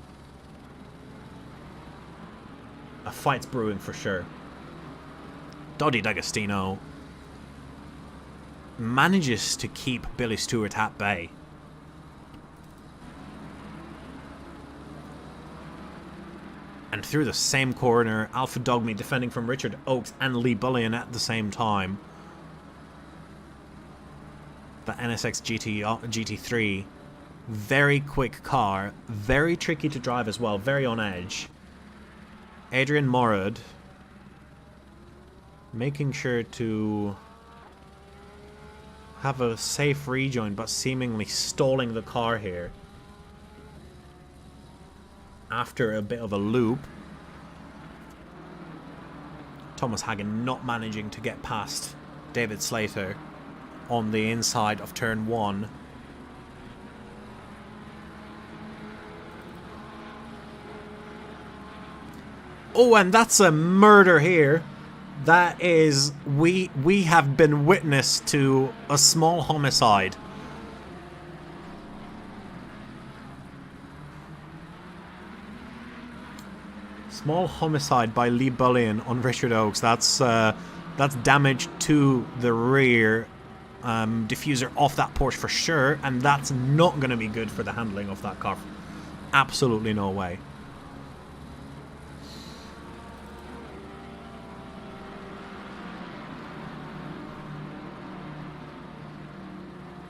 a fight's brewing for sure. Doddy D'Agostino manages to keep Billy Stewart at bay. And through the same corner, Alpha Dogme defending from Richard Oakes and Lee Bullion at the same time. The NSX GT3, very quick car, very tricky to drive as well, very on edge. Adrian Morad making sure to have a safe rejoin, but seemingly stalling the car here after a bit of a loop. Thomas Hagen not managing to get past David Slater. on the inside of turn 1. Oh, and that's a murder here. That is... We have been witness to a small homicide. Small homicide by Lee Bullion on Richard Oakes. That's damage to the rear diffuser off that Porsche for sure, and that's not going to be good for the handling of that car. Absolutely no way.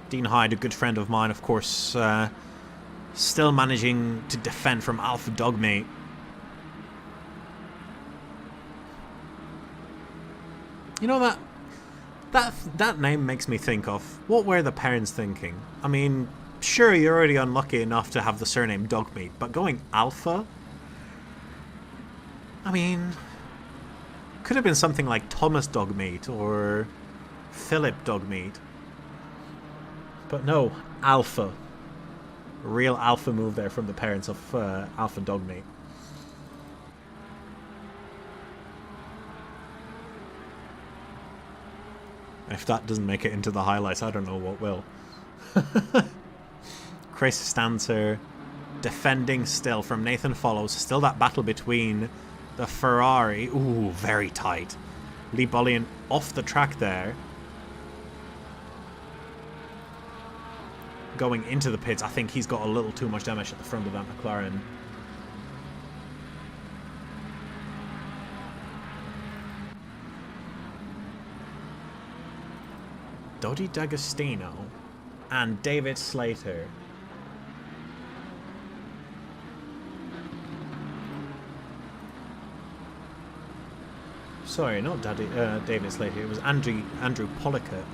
Dean Hyde, a good friend of mine, of course, still managing to defend from Alpha Dogmeat. You know, that name makes me think of, what were the parents thinking? I mean, sure, you're already unlucky enough to have the surname Dogmeat, but going Alpha? I mean, could have been something like Thomas Dogmeat or Philip Dogmeat. But no, Alpha. A real alpha move there from the parents of Alpha Dogmeat. If that doesn't make it into the highlights, I don't know what will. Chris Stancer defending still from Nathan Follows. Still that battle between the Ferrari. Ooh, very tight. Lee Bullion off the track there. Going into the pits, I think he's got a little too much damage at the front of that McLaren. Dodi D'Agostino and David Slater. Sorry, not David Slater. It was Andrew Pollicut.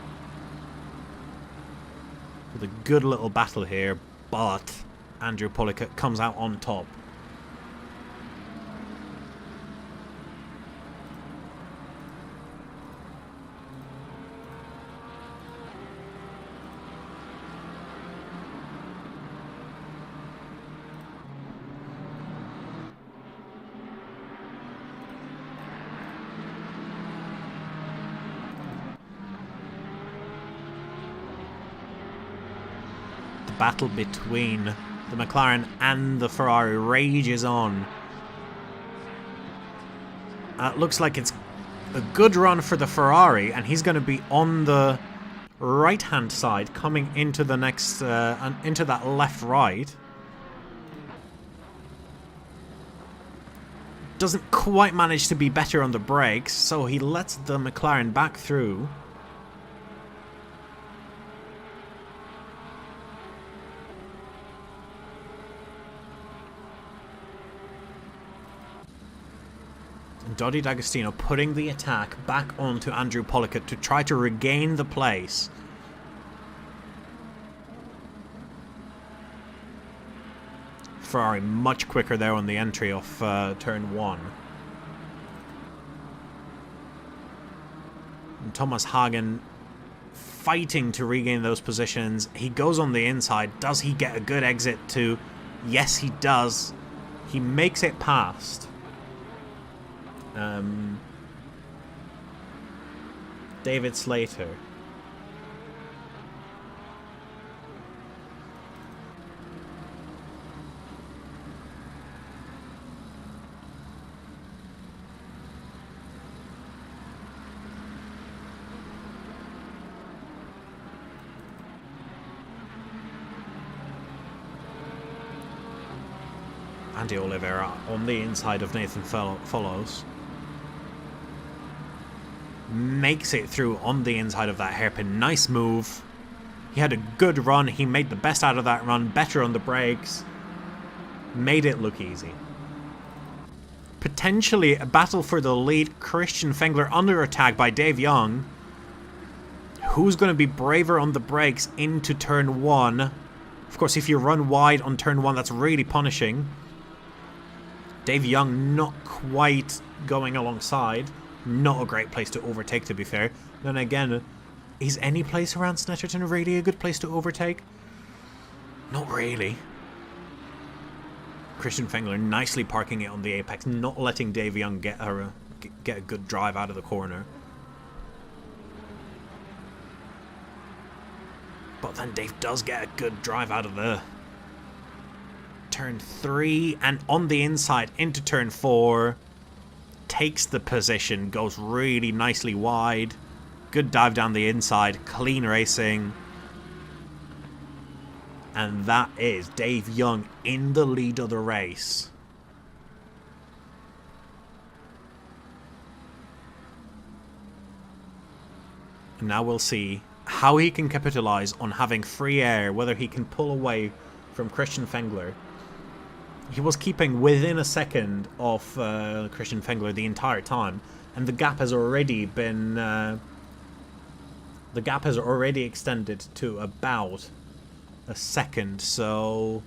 With a good little battle here, but Andrew Pollicut comes out on top. Battle between the McLaren and the Ferrari rages on. Looks like it's a good run for the Ferrari, and he's going to be on the right-hand side, coming into the next, into that left-right. Doesn't quite manage to be better on the brakes, so he lets the McLaren back through. Dodi D'Agostino putting the attack back onto Andrew Pollicut to try to regain the place. Ferrari much quicker there on the entry of turn 1. And Thomas Hagen fighting to regain those positions. He goes on the inside. Does he get a good exit too? Yes, he does. He makes it past. David Slater. Andy Oliveira on the inside of Nathan Follows. Makes it through on the inside of that hairpin. Nice move. He had a good run. He made the best out of that run. Better on the brakes. Made it look easy. Potentially a battle for the lead. Christian Fengler under attack by Dave Young. Who's going to be braver on the brakes into turn 1? Of course, if you run wide on turn 1, that's really punishing. Dave Young not quite going alongside. Not a great place to overtake, to be fair. Then again, Is any place around Snetterton really a good place to overtake? Not really. Christian Fengler nicely parking it on the apex, not letting Dave Young get a good drive out of the corner. But then Dave does get a good drive out of the turn 3 and on the inside into turn 4. Takes the position, goes really nicely wide. Good dive down the inside, clean racing. And that is Dave Young in the lead of the race. And now we'll see how he can capitalize on having free air, whether he can pull away from Christian Fengler. He was keeping within a second of Christian Fengler the entire time, and the gap has already been extended to about a second. So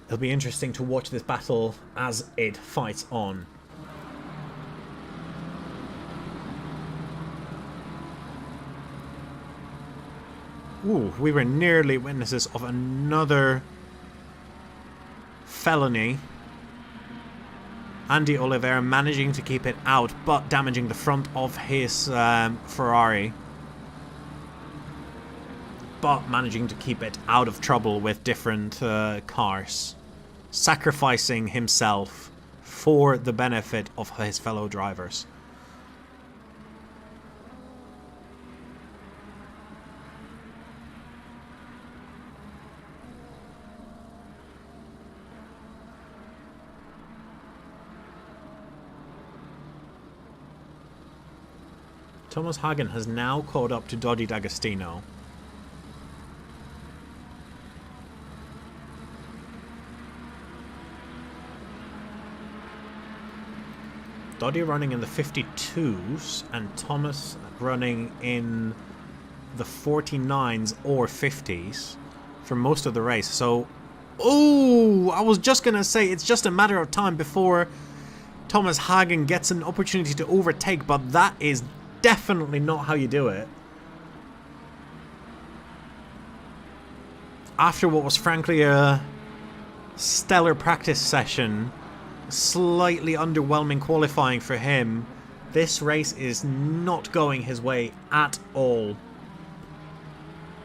it'll be interesting to watch this battle as it fights on. Ooh, we were nearly witnesses of another felony. Andy Oliveira managing to keep it out, but damaging the front of his Ferrari. But managing to keep it out of trouble with different cars. Sacrificing himself for the benefit of his fellow drivers. Thomas Hagen has now caught up to Dodi D'Agostino. Dodi running in the 52s and Thomas running in the 49s or 50s for most of the race. So, oh, I was just going to say it's just a matter of time before Thomas Hagen gets an opportunity to overtake, but that is definitely not how you do it. After what was frankly a stellar practice session, slightly underwhelming qualifying for him, this race is not going his way at all.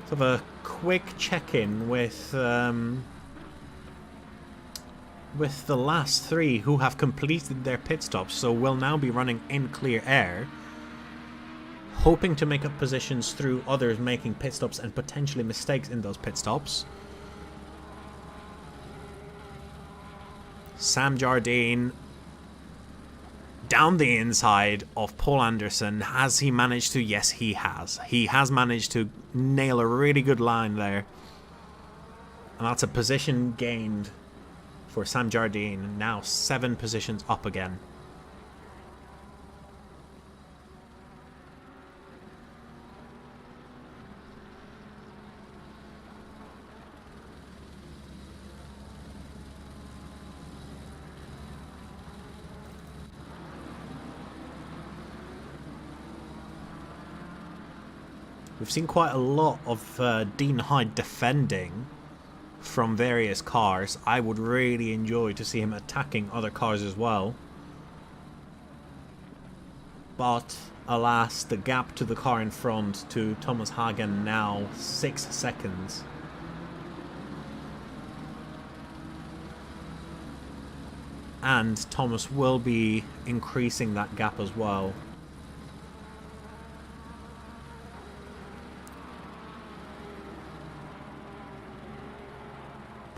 Sort of a quick check-in with the last 3 who have completed their pit stops, so will now be running in clear air, hoping to make up positions through others making pit stops and potentially mistakes in those pit stops. Sam Jardine down the inside of Paul Anderson. Has he managed to? Yes, he has. He has managed to nail a really good line there. And that's a position gained for Sam Jardine. Now 7 positions up again. We've seen quite a lot of Dean Hyde defending from various cars. I would really enjoy to see him attacking other cars as well. But, alas, the gap to the car in front to Thomas Hagen now 6 seconds. And Thomas will be increasing that gap as well.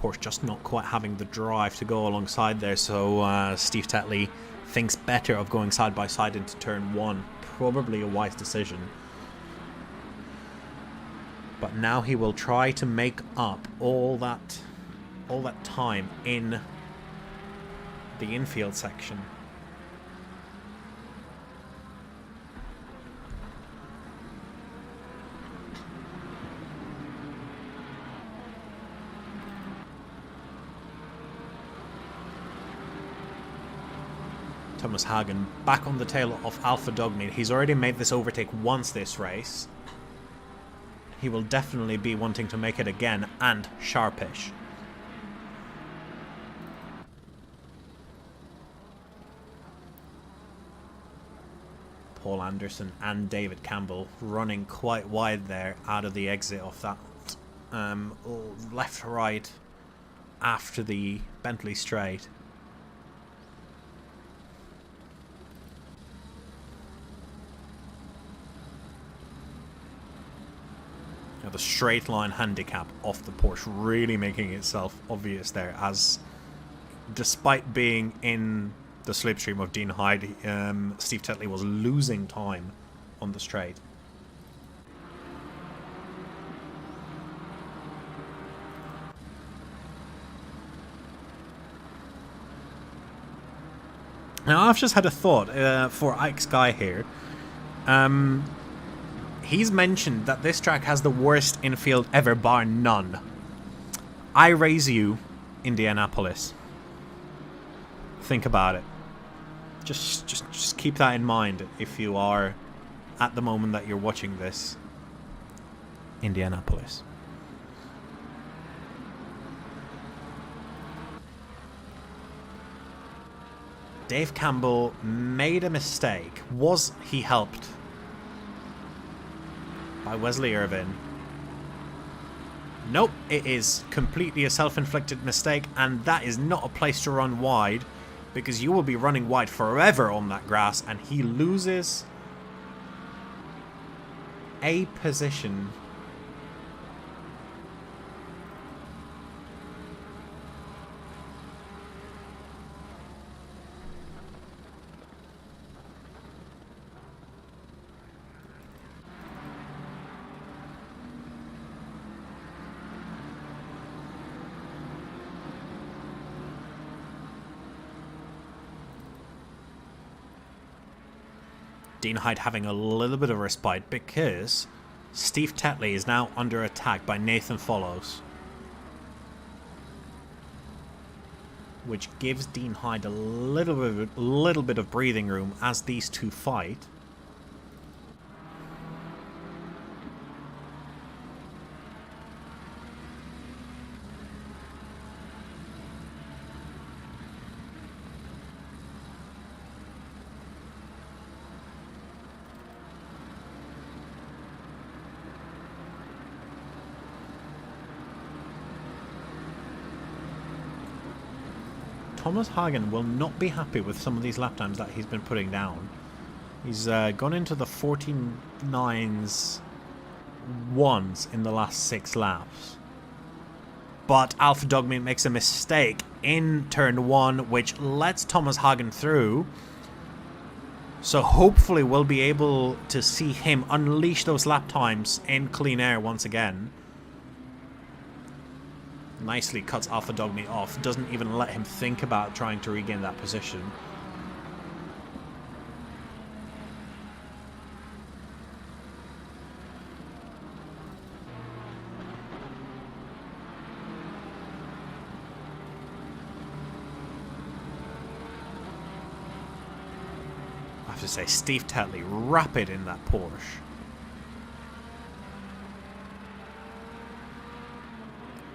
Porsche just not quite having the drive to go alongside there, so Steve Tetley thinks better of going side by side into turn 1. Probably a wise decision. But now he will try to make up all that time in the infield section. Thomas Hagen back on the tail of Alpha Dogmeat. He's already made this overtake once this race. He will definitely be wanting to make it again, and sharpish. Paul Anderson and David Campbell running quite wide there out of the exit of that left to right after the Bentley straight. Now the straight line handicap of the Porsche really making itself obvious there, as despite being in the slipstream of Dean Hyde, Steve Tetley was losing time on the straight. Now I've just had a thought for Ike Sky here. He's mentioned that this track has the worst infield ever, bar none. I raise you, Indianapolis. Think about it. Just keep that in mind if you are, at the moment that you're watching this, Indianapolis. Dave Campbell made a mistake. Was he helped by Wesley Irvin? Nope, it is completely a self-inflicted mistake, and that is not a place to run wide, because you will be running wide forever on that grass, and he loses a position. Dean Hyde having a little bit of respite because Steve Tetley is now under attack by Nathan Follows, which gives Dean Hyde a little bit of breathing room as these two fight. Thomas Hagen will not be happy with some of these lap times that he's been putting down. He's gone into the 14.9s once in the last 6 laps. But Alpha Dogmeat makes a mistake in turn 1, which lets Thomas Hagen through. So hopefully we'll be able to see him unleash those lap times in clean air once again. Nicely cuts Alpha Dogmeat off, doesn't even let him think about trying to regain that position. I have to say, Steve Tetley, rapid in that Porsche.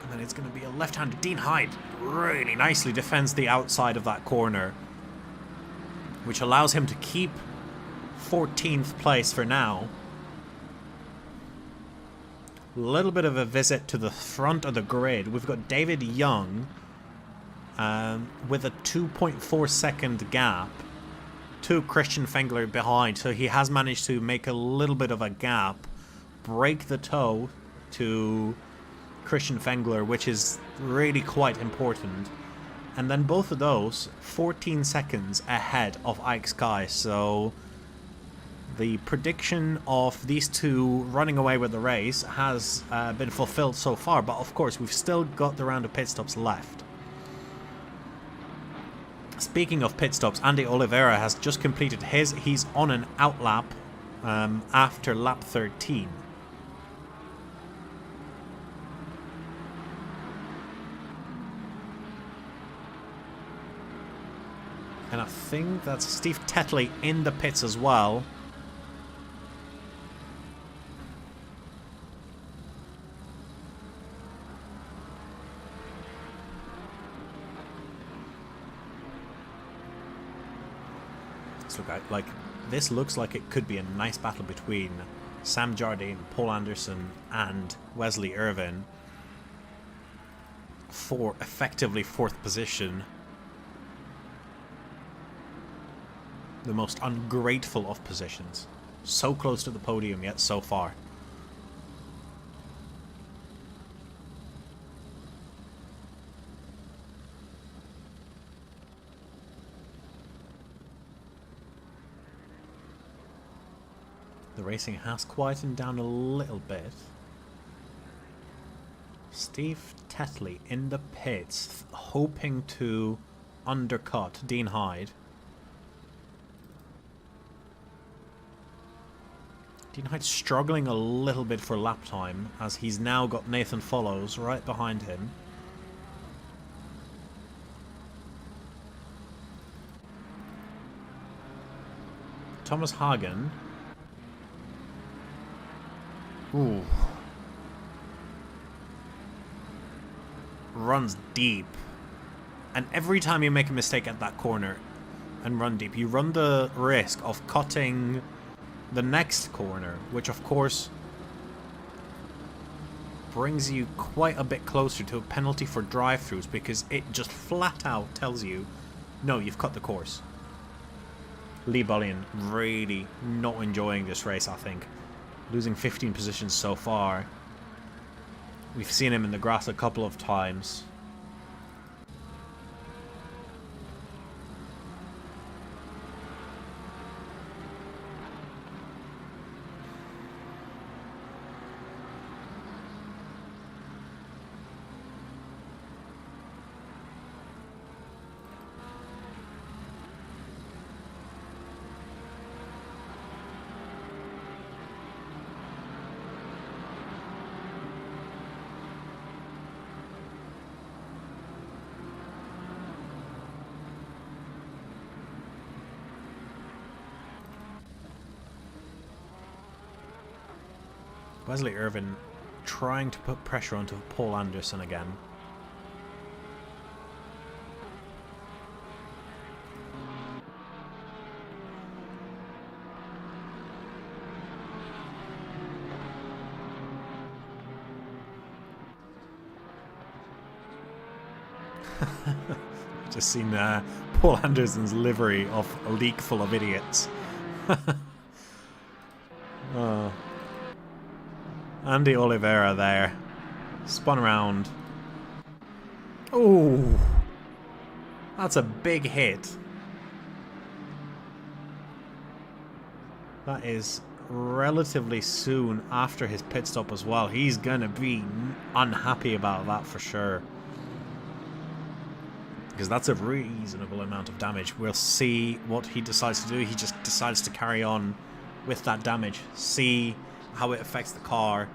And then it's going to be a left-hander. Dean Hyde really nicely defends the outside of that corner, which allows him to keep 14th place for now. A little bit of a visit to the front of the grid. We've got David Young with a 2.4 second gap to Christian Fengler behind. So he has managed to make a little bit of a gap, break the toe to Christian Fengler, which is really quite important. And then both of those 14 seconds ahead of Ike Sky. So the prediction of these two running away with the race has been fulfilled so far, but of course we've still got the round of pit stops left. Speaking of pit stops, Andy Oliveira has just completed his. He's on an outlap after lap 13. And I think that's Steve Tetley in the pits as well. This looks like it could be a nice battle between Sam Jardine, Paul Anderson, and Wesley Irvin for effectively 4th position. The most ungrateful of positions. So close to the podium yet so far. The racing has quietened down a little bit. Steve Tetley in the pits, hoping to undercut Dean Hyde. Dean Hyde struggling a little bit for lap time, as he's now got Nathan Follows right behind him. Thomas Hagen. Ooh. Runs deep. And every time you make a mistake at that corner and run deep, you run the risk of cutting the next corner, which of course brings you quite a bit closer to a penalty for drive-thrus, because it just flat out tells you, no, you've cut the course. Lee Bullion really not enjoying this race, I think. Losing 15 positions so far. We've seen him in the grass a couple of times. Wesley Irvin trying to put pressure onto Paul Anderson again. Just seen Paul Anderson's livery of a leak full of idiots. Andy Oliveira there. Spun around. Oh, that's a big hit. That is relatively soon after his pit stop as well. He's gonna be unhappy about that for sure, because that's a reasonable amount of damage. We'll see what he decides to do. He just decides to carry on with that damage, see how it affects the car.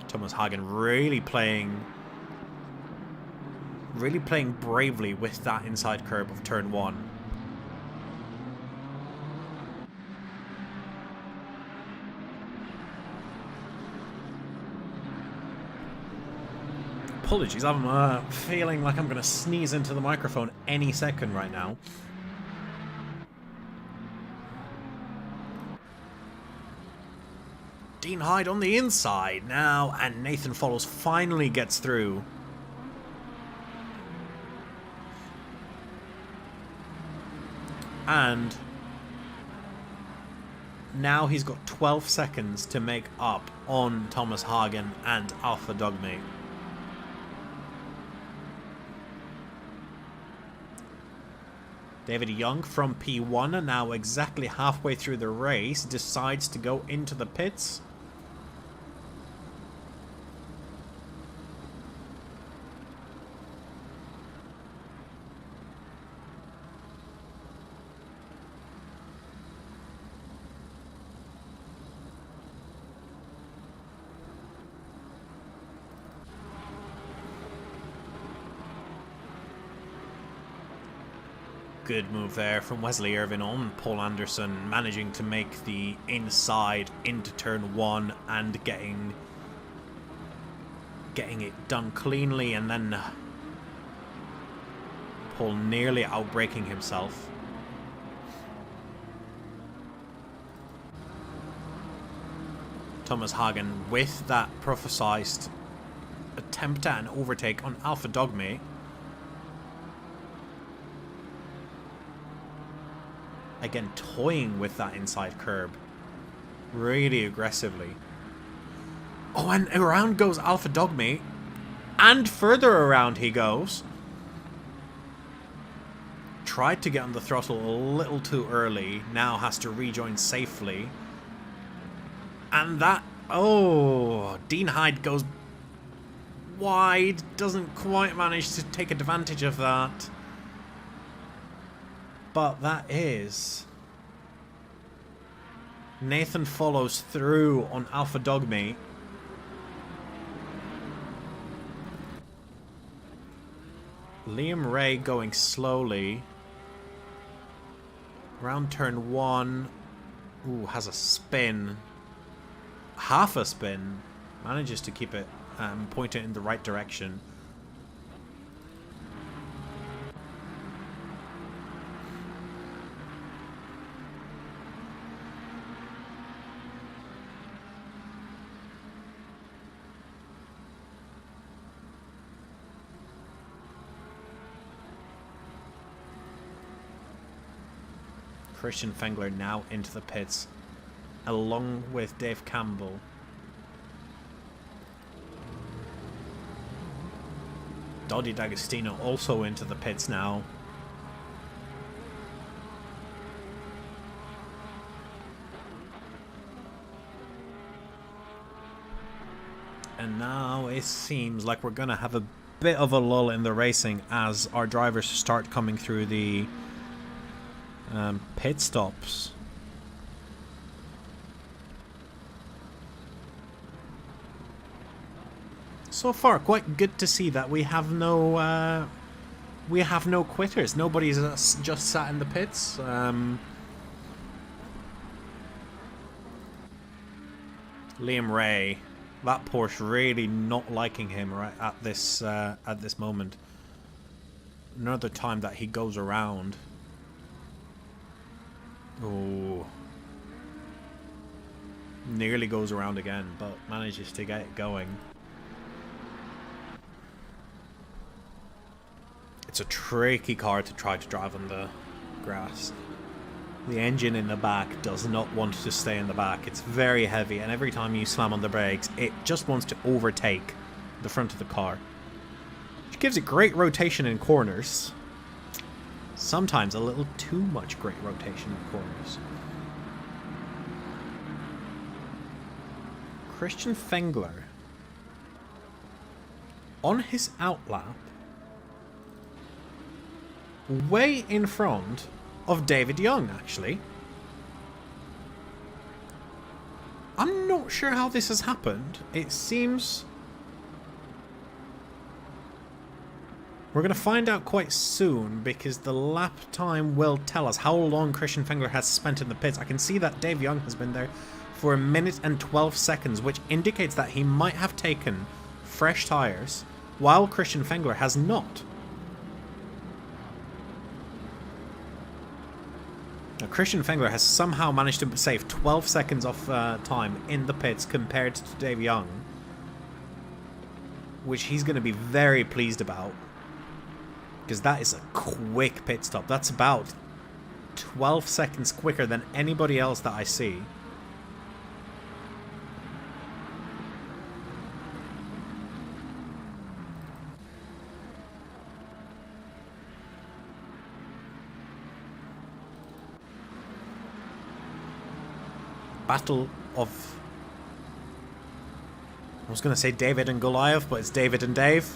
Thomas Hagen really playing bravely with that inside curb of turn 1. Apologies, I'm feeling like I'm going to sneeze into the microphone any second right now. Dean Hyde on the inside now, and Nathan Follows finally gets through. And now he's got 12 seconds to make up on Thomas Hagen and Alpha Dogme. David Young from P1, now exactly halfway through the race, decides to go into the pits. Good move there from Wesley Irvin on Paul Anderson, managing to make the inside into turn 1 and getting it done cleanly, and then Paul nearly outbraking himself. Thomas Hagen with that prophesized attempt at an overtake on Alpha Dogme. Again, toying with that inside curb really aggressively. Oh, and around goes Alpha Dogme, and further around he goes. Tried to get on the throttle a little too early, now has to rejoin safely. And that, oh, Dean Hyde goes wide, doesn't quite manage to take advantage of that. But that is... Nathan follows through on Alpha Dogme. Liam Ray going slowly. Around turn 1. Ooh, has a spin. Half a spin. Manages to keep it pointed in the right direction. Christian Fengler now into the pits, along with Dave Campbell. Dodi D'Agostino also into the pits now. And now it seems like we're going to have a bit of a lull in the racing as our drivers start coming through the pit stops. So far, quite good to see that we have no quitters. Nobody's just sat in the pits. Liam Ray, that Porsche really not liking him right at this moment. Another time that he goes around. Oh, nearly goes around again, but manages to get it going. It's a tricky car to try to drive on the grass. The engine in the back does not want to stay in the back. It's very heavy, and every time you slam on the brakes, it just wants to overtake the front of the car, which gives it great rotation in corners. Sometimes a little too much great rotation in corners. Christian Fengler on his outlap, way in front of David Young, actually. I'm not sure how this has happened. It seems... We're going to find out quite soon, because the lap time will tell us how long Christian Fengler has spent in the pits. I can see that Dave Young has been there for 1 minute and 12 seconds, which indicates that he might have taken fresh tyres, while Christian Fengler has not. Now, Christian Fengler has somehow managed to save 12 seconds off time in the pits compared to Dave Young, which he's going to be very pleased about. Because that is a quick pit stop. That's about 12 seconds quicker than anybody else that I see. Battle of... I was going to say David and Goliath, but it's David and Dave.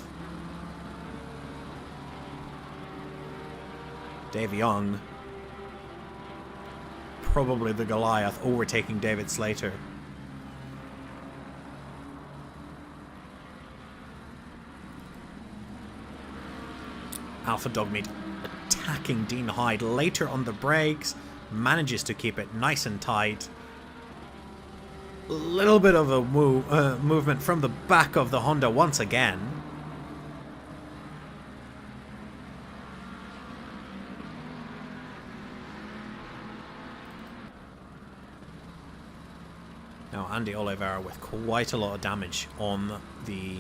Dave Young, probably the Goliath, overtaking David Slater. Alpha Dogmeat a attacking Dean Hyde later on the brakes, manages to keep it nice and tight. A little bit of a movement from the back of the Honda once again. Now Andy Oliveira with quite a lot of damage on the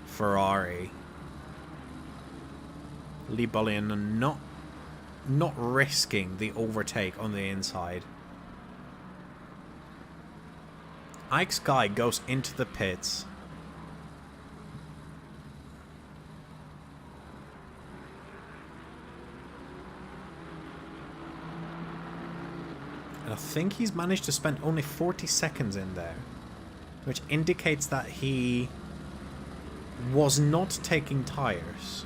Ferrari. Lee Bullion not risking the overtake on the inside. Ike Sky goes into the pits. And I think he's managed to spend only 40 seconds in there, which indicates that he was not taking tires.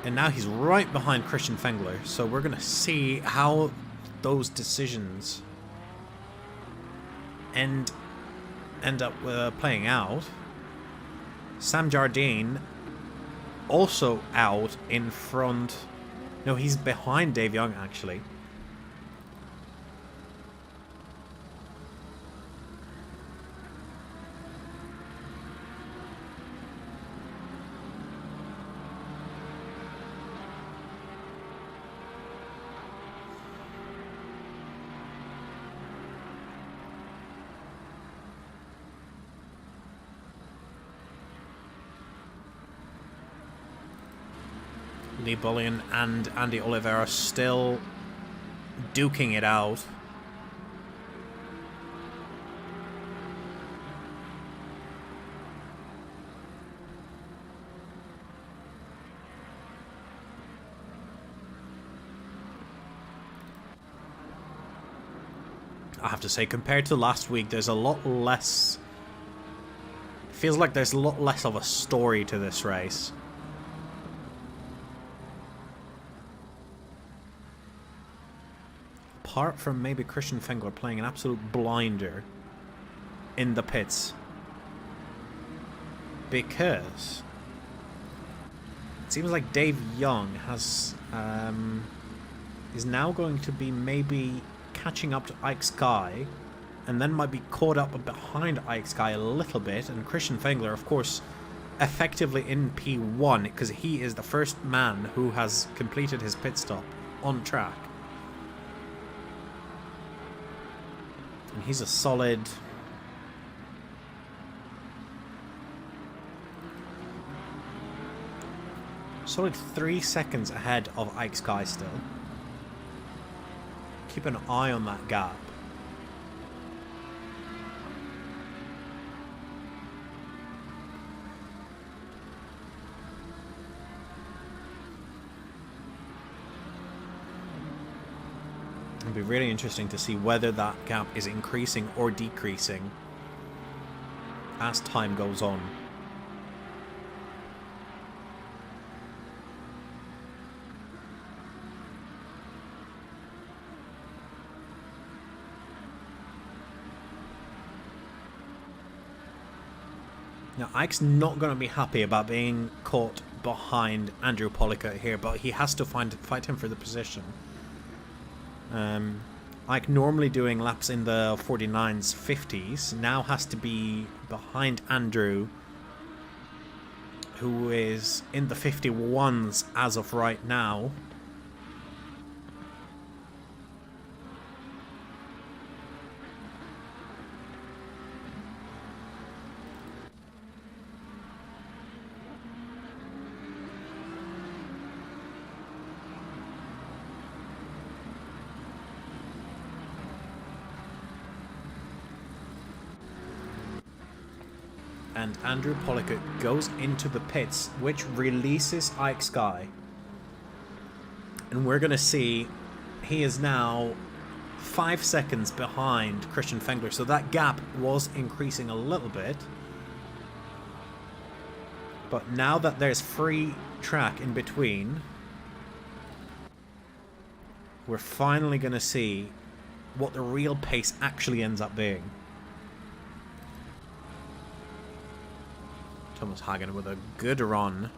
And now he's right behind Christian Fengler, so we're going to see how those decisions end up playing out. Sam Jardine also out in front. No, he's behind Dave Young, actually. Lee Bullion and Andy Oliveira still duking it out. I have to say, compared to last week, there's a lot less... Feels like there's a lot less of a story to this race. Apart from maybe Christian Fengler playing an absolute blinder in the pits. Because it seems like Dave Young has is now going to be maybe catching up to Ike Sky, and then might be caught up behind Ike Sky a little bit, and Christian Fengler, of course, effectively in P1, because he is the first man who has completed his pit stop on track. And he's a solid... solid 3 seconds ahead of Ike Sky still. Keep an eye on that gap. It'll be really interesting to see whether that gap is increasing or decreasing as time goes on. Now, Ike's not going to be happy about being caught behind Andrew Pollica here, but he has to fight him for the position. Ike, normally doing laps in the 49s, 50s, now has to be behind Andrew, who is in the 51s as of right now. And Andrew Pollica goes into the pits, which releases Ike Sky. And we're going to see he is now 5 seconds behind Christian Fengler. So that gap was increasing a little bit. But now that there's free track in between, we're finally going to see what the real pace actually ends up being. Thomas Hagen with a good run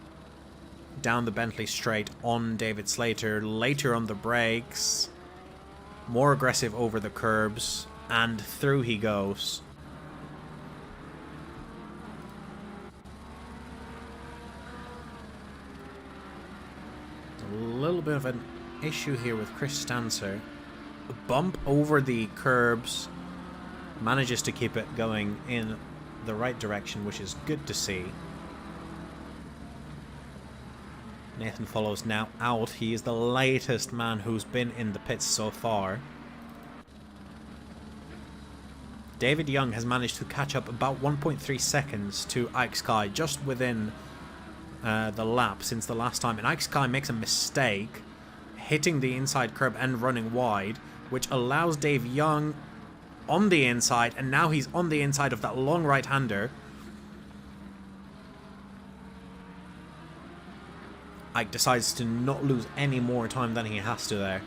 down the Bentley straight on David Slater, later on the brakes, more aggressive over the curbs, and through he goes. A little bit of an issue here with Chris Stancer. A bump over the curbs, manages to keep it going in the right direction, which is good to see. Nathan follows now out. He is the latest man who's been in the pits so far. David Young has managed to catch up about 1.3 seconds to Ike Sky, just within the lap since the last time. And Ike Sky makes a mistake, hitting the inside curb and running wide, which allows Dave Young on the inside, and now he's on the inside of that long right-hander. Ike decides to not lose any more time than he has to there.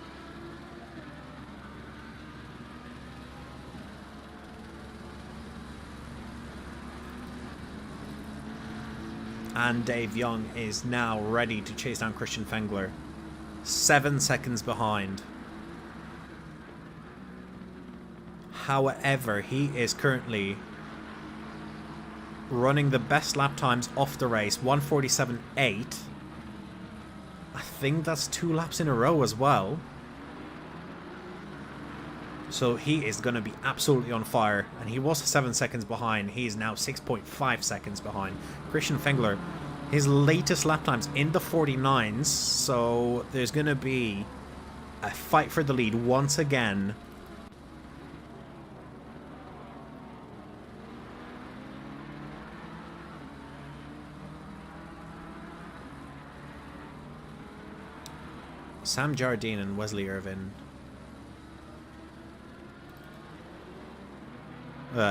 And Dave Young is now ready to chase down Christian Fengler. 7 seconds behind. However, he is currently running the best lap times off the race. 1:47.8. I think that's 2 laps in a row as well. So he is going to be absolutely on fire. And he was 7 seconds behind. He is now 6.5 seconds behind. Christian Fengler, his latest lap times in the 49s. So there's going to be a fight for the lead once again. Sam Jardine and Wesley Irvin.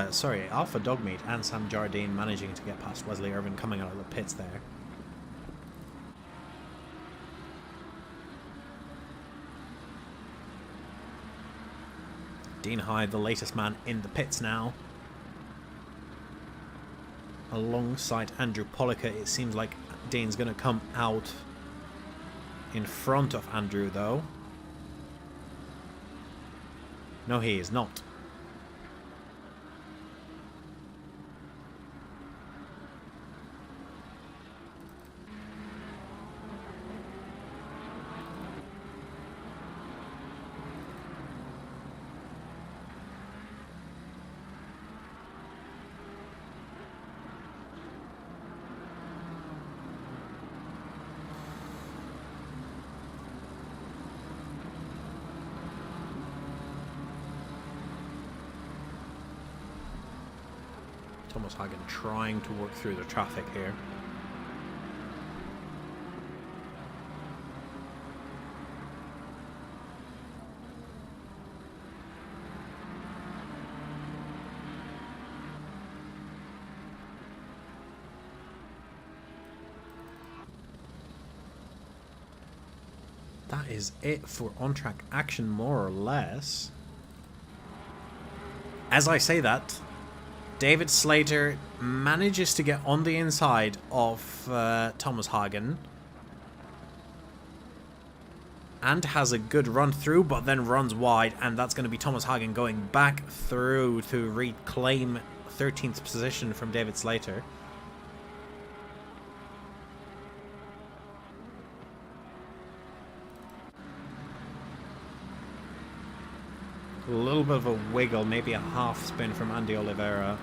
Sorry, Alpha Dogmeat and Sam Jardine managing to get past Wesley Irvin coming out of the pits there. Dean Hyde, the latest man in the pits now. Alongside Andrew Pollica, it seems like Dean's going to come out in front of Andrew, though. No, he is not. Thomas Hagen trying to work through the traffic here. That is it for on-track action, more or less. As I say that, David Slater manages to get on the inside of Thomas Hagen and has a good run through, but then runs wide, and that's going to be Thomas Hagen going back through to reclaim 13th position from David Slater. A little bit of a wiggle, maybe a half spin from Andy Oliveira.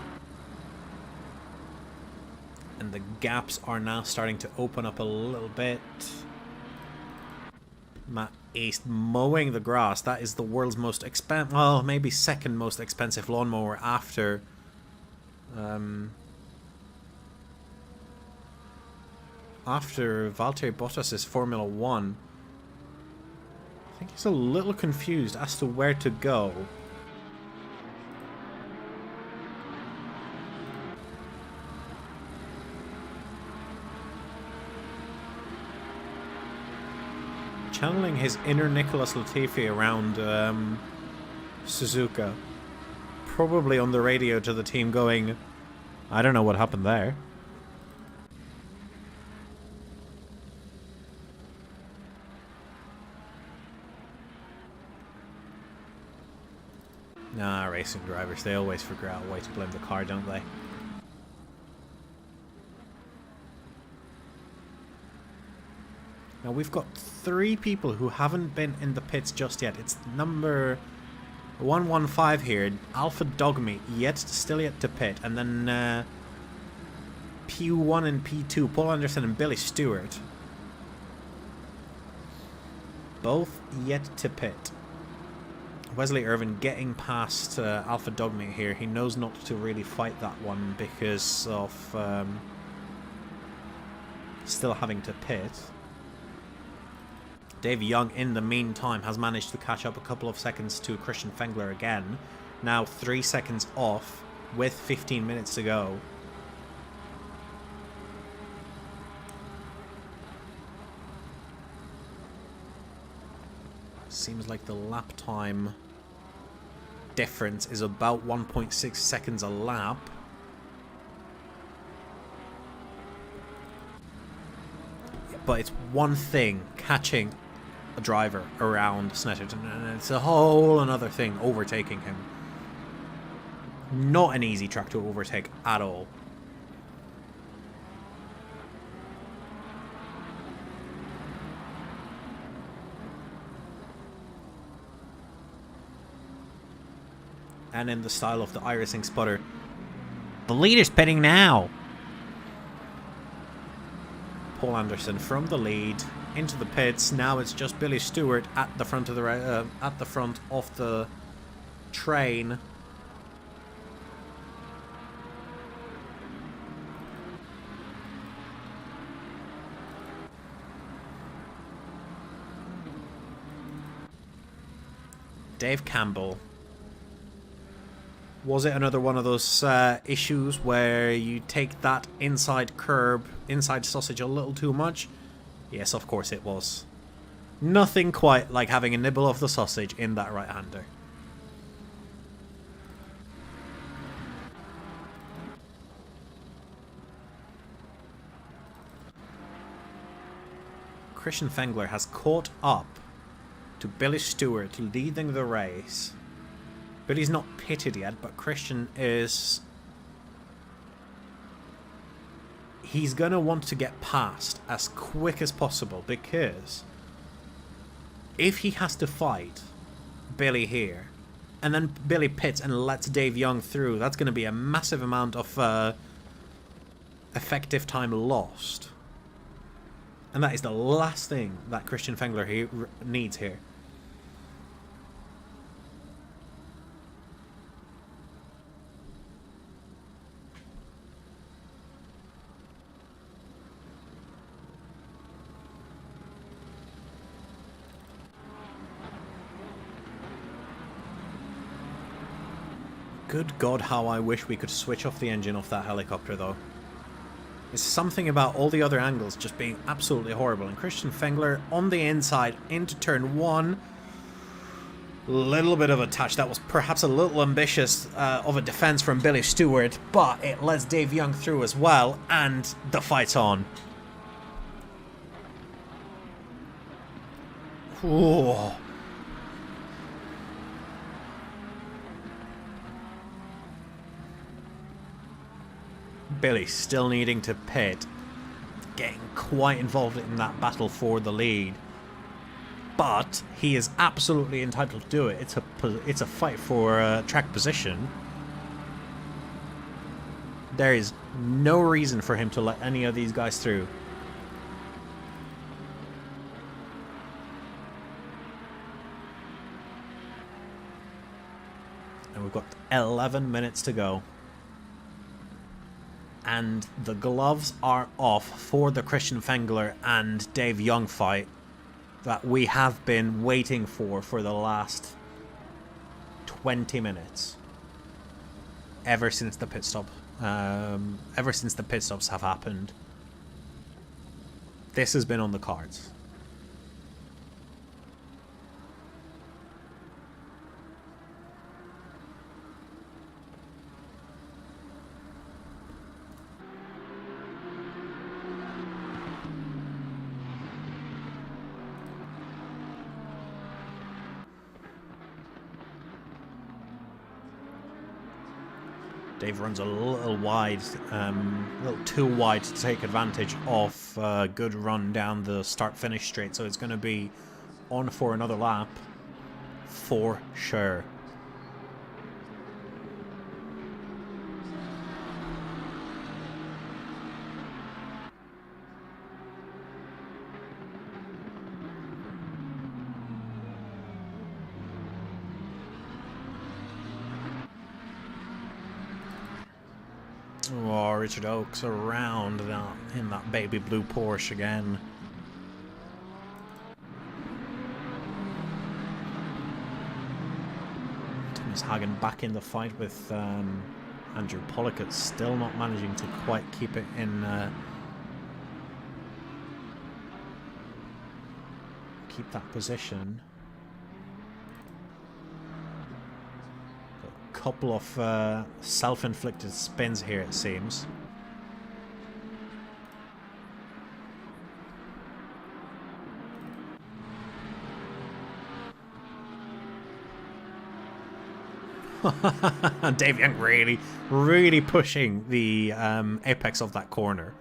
And the gaps are now starting to open up a little bit. Matt East mowing the grass. That is the world's most expensive, well, maybe second most expensive lawnmower after Valtteri Bottas' Formula 1. I think he's a little confused as to where to go. Channeling his inner Nicholas Latifi around Suzuka. Probably on the radio to the team going, I don't know what happened there. Nah, racing drivers, they always figure out a way to blame the car, don't they? Now we've got 3 people who haven't been in the pits just yet. It's number 115 here, Alpha Dogmeat, still yet to pit, and then P1 and P2, Paul Anderson and Billy Stewart. Both yet to pit. Wesley Irvin getting past Alpha Dogmeat here. He knows not to really fight that one because of still having to pit. Dave Young, in the meantime, has managed to catch up a couple of seconds to Christian Fengler again. Now 3 seconds off with 15 minutes to go. Seems like the lap time difference is about 1.6 seconds a lap. But it's one thing catching a driver around Snetterton, and it's a whole another thing overtaking him. Not an easy track to overtake at all. And in the style of the iRacing spotter, the leader's pitting now. Paul Anderson from the lead into the pits. Now it's just Billy Stewart at the front of the train. Dave Campbell. Was it another one of those issues where you take that inside sausage a little too much? Yes, of course it was. Nothing quite like having a nibble of the sausage in that right-hander. Christian Fengler has caught up to Billy Stewart leading the race. Billy's not pitted yet, but Christian is... He's going to want to get past as quick as possible, because if he has to fight Billy here, and then Billy pits and lets Dave Young through, that's going to be a massive amount of effective time lost. And that is the last thing that Christian Fengler needs here. Good God, how I wish we could switch off the engine off that helicopter, though. It's something about all the other angles just being absolutely horrible. And Christian Fengler on the inside into turn 1. Little bit of a touch. That was perhaps a little ambitious of a defense from Billy Stewart, but it lets Dave Young through as well, and the fight's on. Ooh. Billy still needing to pit, getting quite involved in that battle for the lead, but he is absolutely entitled to do it. It's a fight for track position. There is no reason for him to let any of these guys through. And we've got 11 minutes to go. And the gloves are off for the Christian Fengler and Dave Young fight that we have been waiting for the last 20 minutes. Ever since the pit stop. Ever since the pit stops have happened. This has been on the cards. Dave runs a little wide, a little too wide to take advantage of a good run down the start-finish straight, so it's going to be on for another lap for sure. Oh, Richard Oakes around that, in that baby blue Porsche again. Thomas Hagen back in the fight with Andrew Pollickett, still not managing to quite keep it in. Keep that position. Couple of self-inflicted spins here, it seems. Dave Young really pushing the apex of that corner.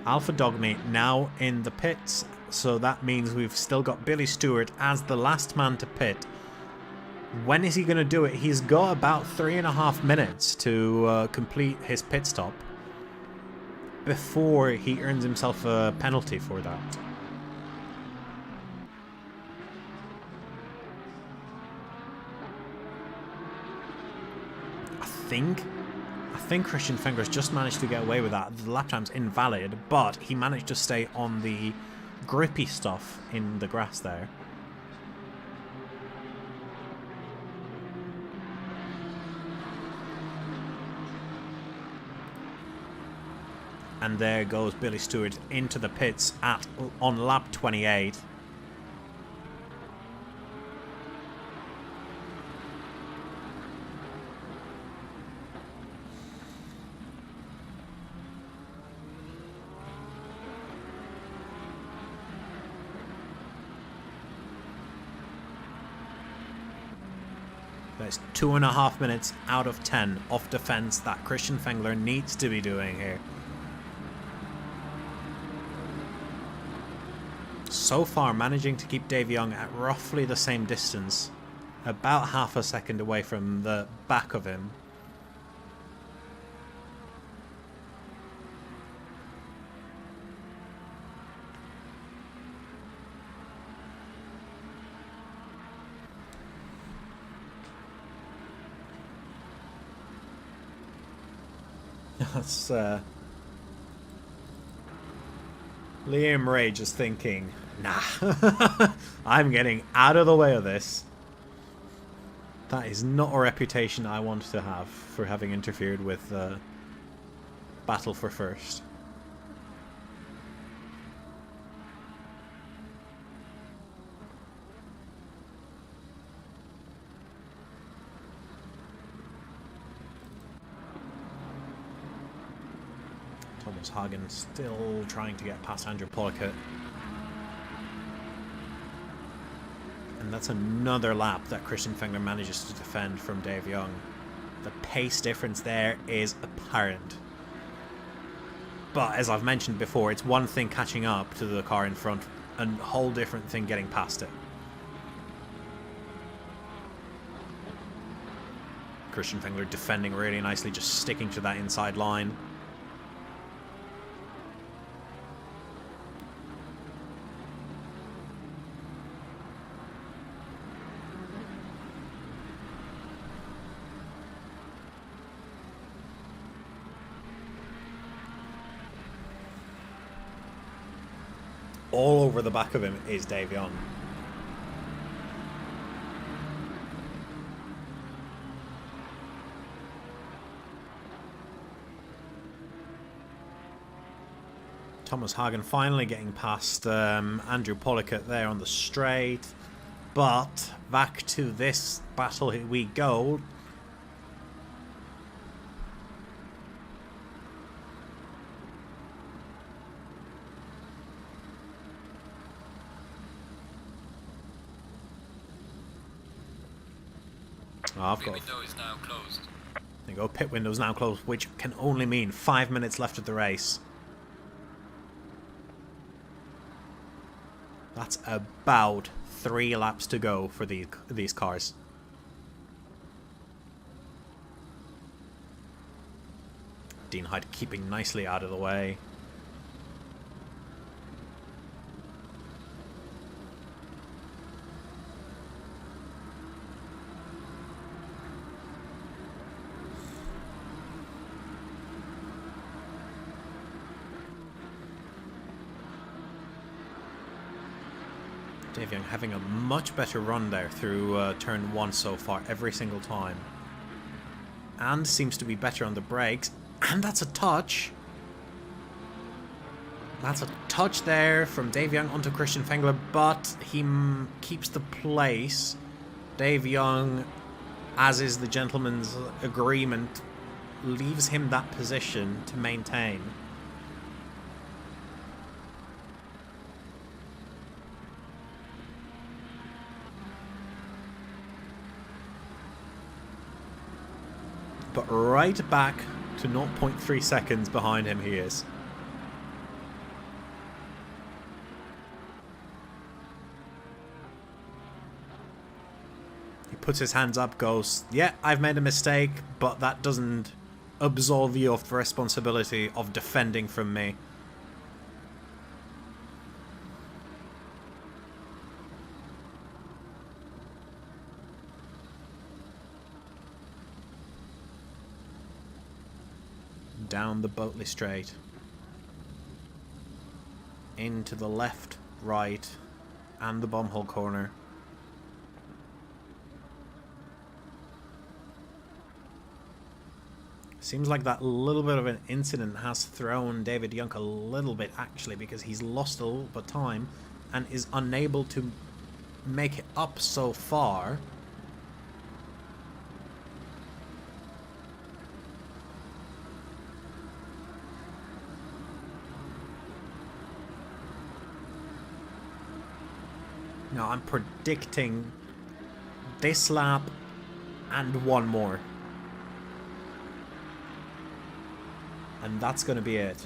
Alpha Dogmeat now in the pits, so that means we've still got Billy Stewart as the last man to pit. When is he going to do it? He's got about 3.5 minutes to complete his pit stop before he earns himself a penalty for that. I think Christian Fenger's just managed to get away with that. The lap time's invalid, but he managed to stay on the grippy stuff in the grass there. And there goes Billy Stewart into the pits on lap 28. There's 2.5 minutes out of 10 of defense that Christian Fengler needs to be doing here. So far, managing to keep Dave Young at roughly the same distance, about half a second away from the back of him. That's Liam Ray just thinking, nah, I'm getting out of the way of this. That is not a reputation I want to have for having interfered with Battle for First. Thomas Hagen still trying to get past Andrew Pollickett. And that's another lap that Christian Fengler manages to defend from Dave Young. The pace difference there is apparent. But as I've mentioned before, it's one thing catching up to the car in front, and a whole different thing getting past it. Christian Fengler defending really nicely, just sticking to that inside line. All over the back of him is Dave Young. Thomas Hagen finally getting past Andrew Pollickett there on the straight. But back to this battle here we go. I've got. Pit window is now closed. There you go. Pit window's now closed, which can only mean 5 minutes left of the race. That's about 3 laps to go for these cars. Dean Hyde keeping nicely out of the way. Dave Young having a much better run there through turn 1 so far, every single time. And seems to be better on the brakes. And that's a touch. That's a touch there from Dave Young onto Christian Fengler, but he keeps the place. Dave Young, as is the gentleman's agreement, leaves him that position to maintain. But right back to 0.3 seconds behind him he is. He puts his hands up, goes, yeah, I've made a mistake, but that doesn't absolve you of the responsibility of defending from me. Down the Boatley Straight. Into the left, right, and the bumhole corner. Seems like that little bit of an incident has thrown David Young a little bit, actually, because he's lost a little bit of time and is unable to make it up so far. Now I'm predicting this lap and one more. And that's going to be it.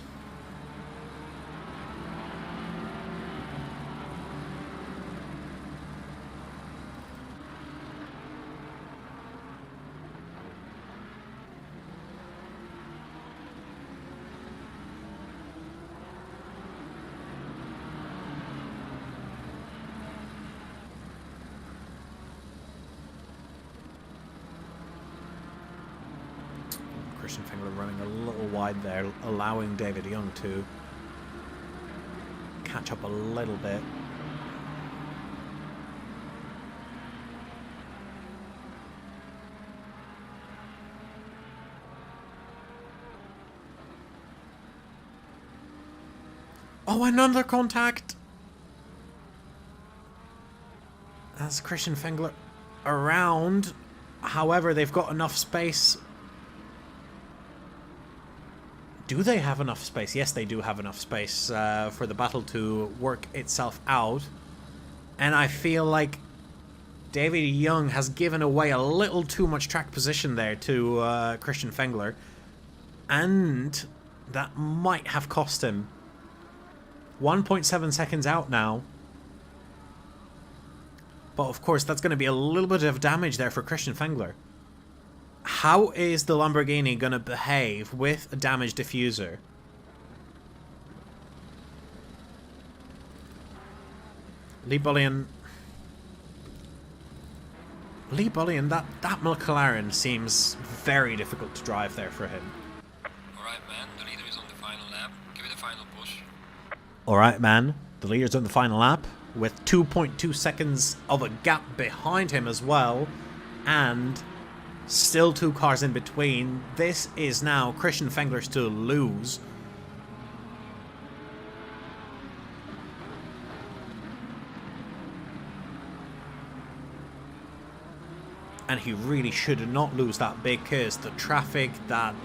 Christian Fengler running a little wide there, allowing David Young to catch up a little bit. Oh, another contact! As Christian Fengler around. However, they've got enough space. Do they have enough space? Yes, they do have enough space for the battle to work itself out. And I feel like David Young has given away a little too much track position there to Christian Fengler. And that might have cost him. 1.7 seconds out now. But of course, that's going to be a little bit of damage there for Christian Fengler. How is the Lamborghini going to behave with a damaged diffuser? Lee Bullion, that McLaren seems very difficult to drive there for him. Alright, man, the leader is on the final lap. Give it a final push. Alright, man, the leader's on the final lap with 2.2 seconds of a gap behind him as well. And still 2 cars in between. This is now Christian Fengler's to lose. And he really should not lose that because the traffic that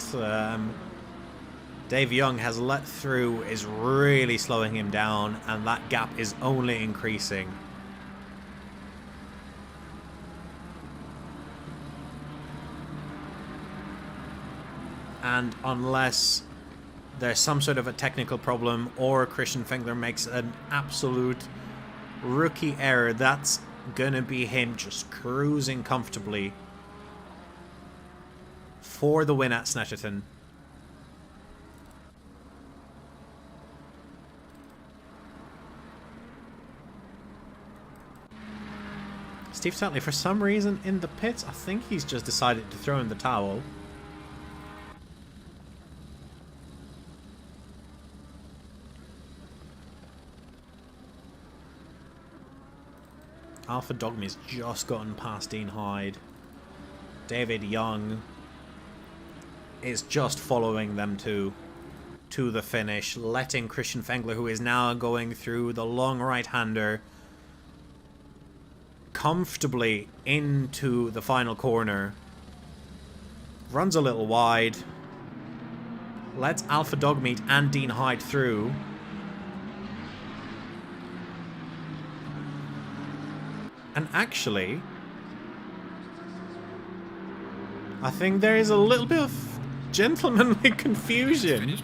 Dave Young has let through is really slowing him down, and that gap is only increasing. and unless there's some sort of a technical problem or Christian Fengler makes an absolute rookie error, that's gonna be him just cruising comfortably for the win at Snetterton. Steve Stanley, for some reason in the pits, I think he's just decided to throw in the towel. Alpha Dogme's just gotten past Dean Hyde. David Young is just following them to the finish, letting Christian Fengler, who is now going through the long right-hander, comfortably into the final corner. Runs a little wide. Lets Alpha Dogmeat and Dean Hyde through. And actually, I think there is a little bit of gentlemanly confusion.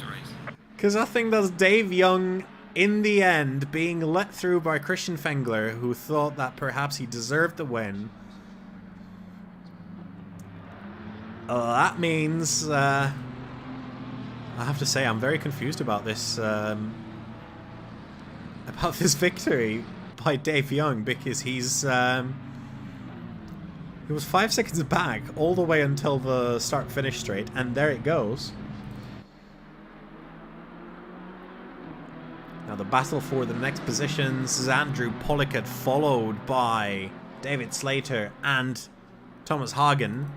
Because I think that's Dave Young, in the end, being let through by Christian Fengler, who thought that perhaps he deserved the win. That means, I have to say, I'm very confused about this victory by Dave Young, because he was 5 seconds back all the way until the start-finish straight, and there it goes. Now the battle for the next positions is Andrew Pollickett, followed by David Slater and Thomas Hagen.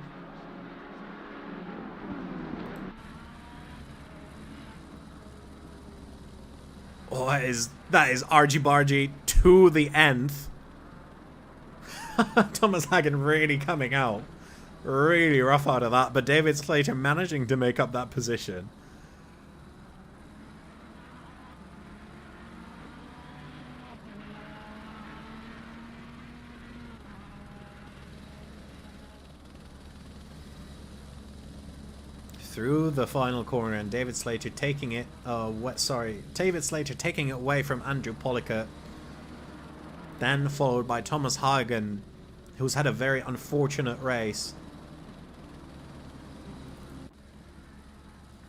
Oh, that is argy-bargy to the nth. Thomas Hagen really coming out really rough out of that, but David Slater managing to make up that position. Through the final corner, and David Slater taking it David Slater taking it away from Andrew Pollickett. Then followed by Thomas Hagen, who's had a very unfortunate race.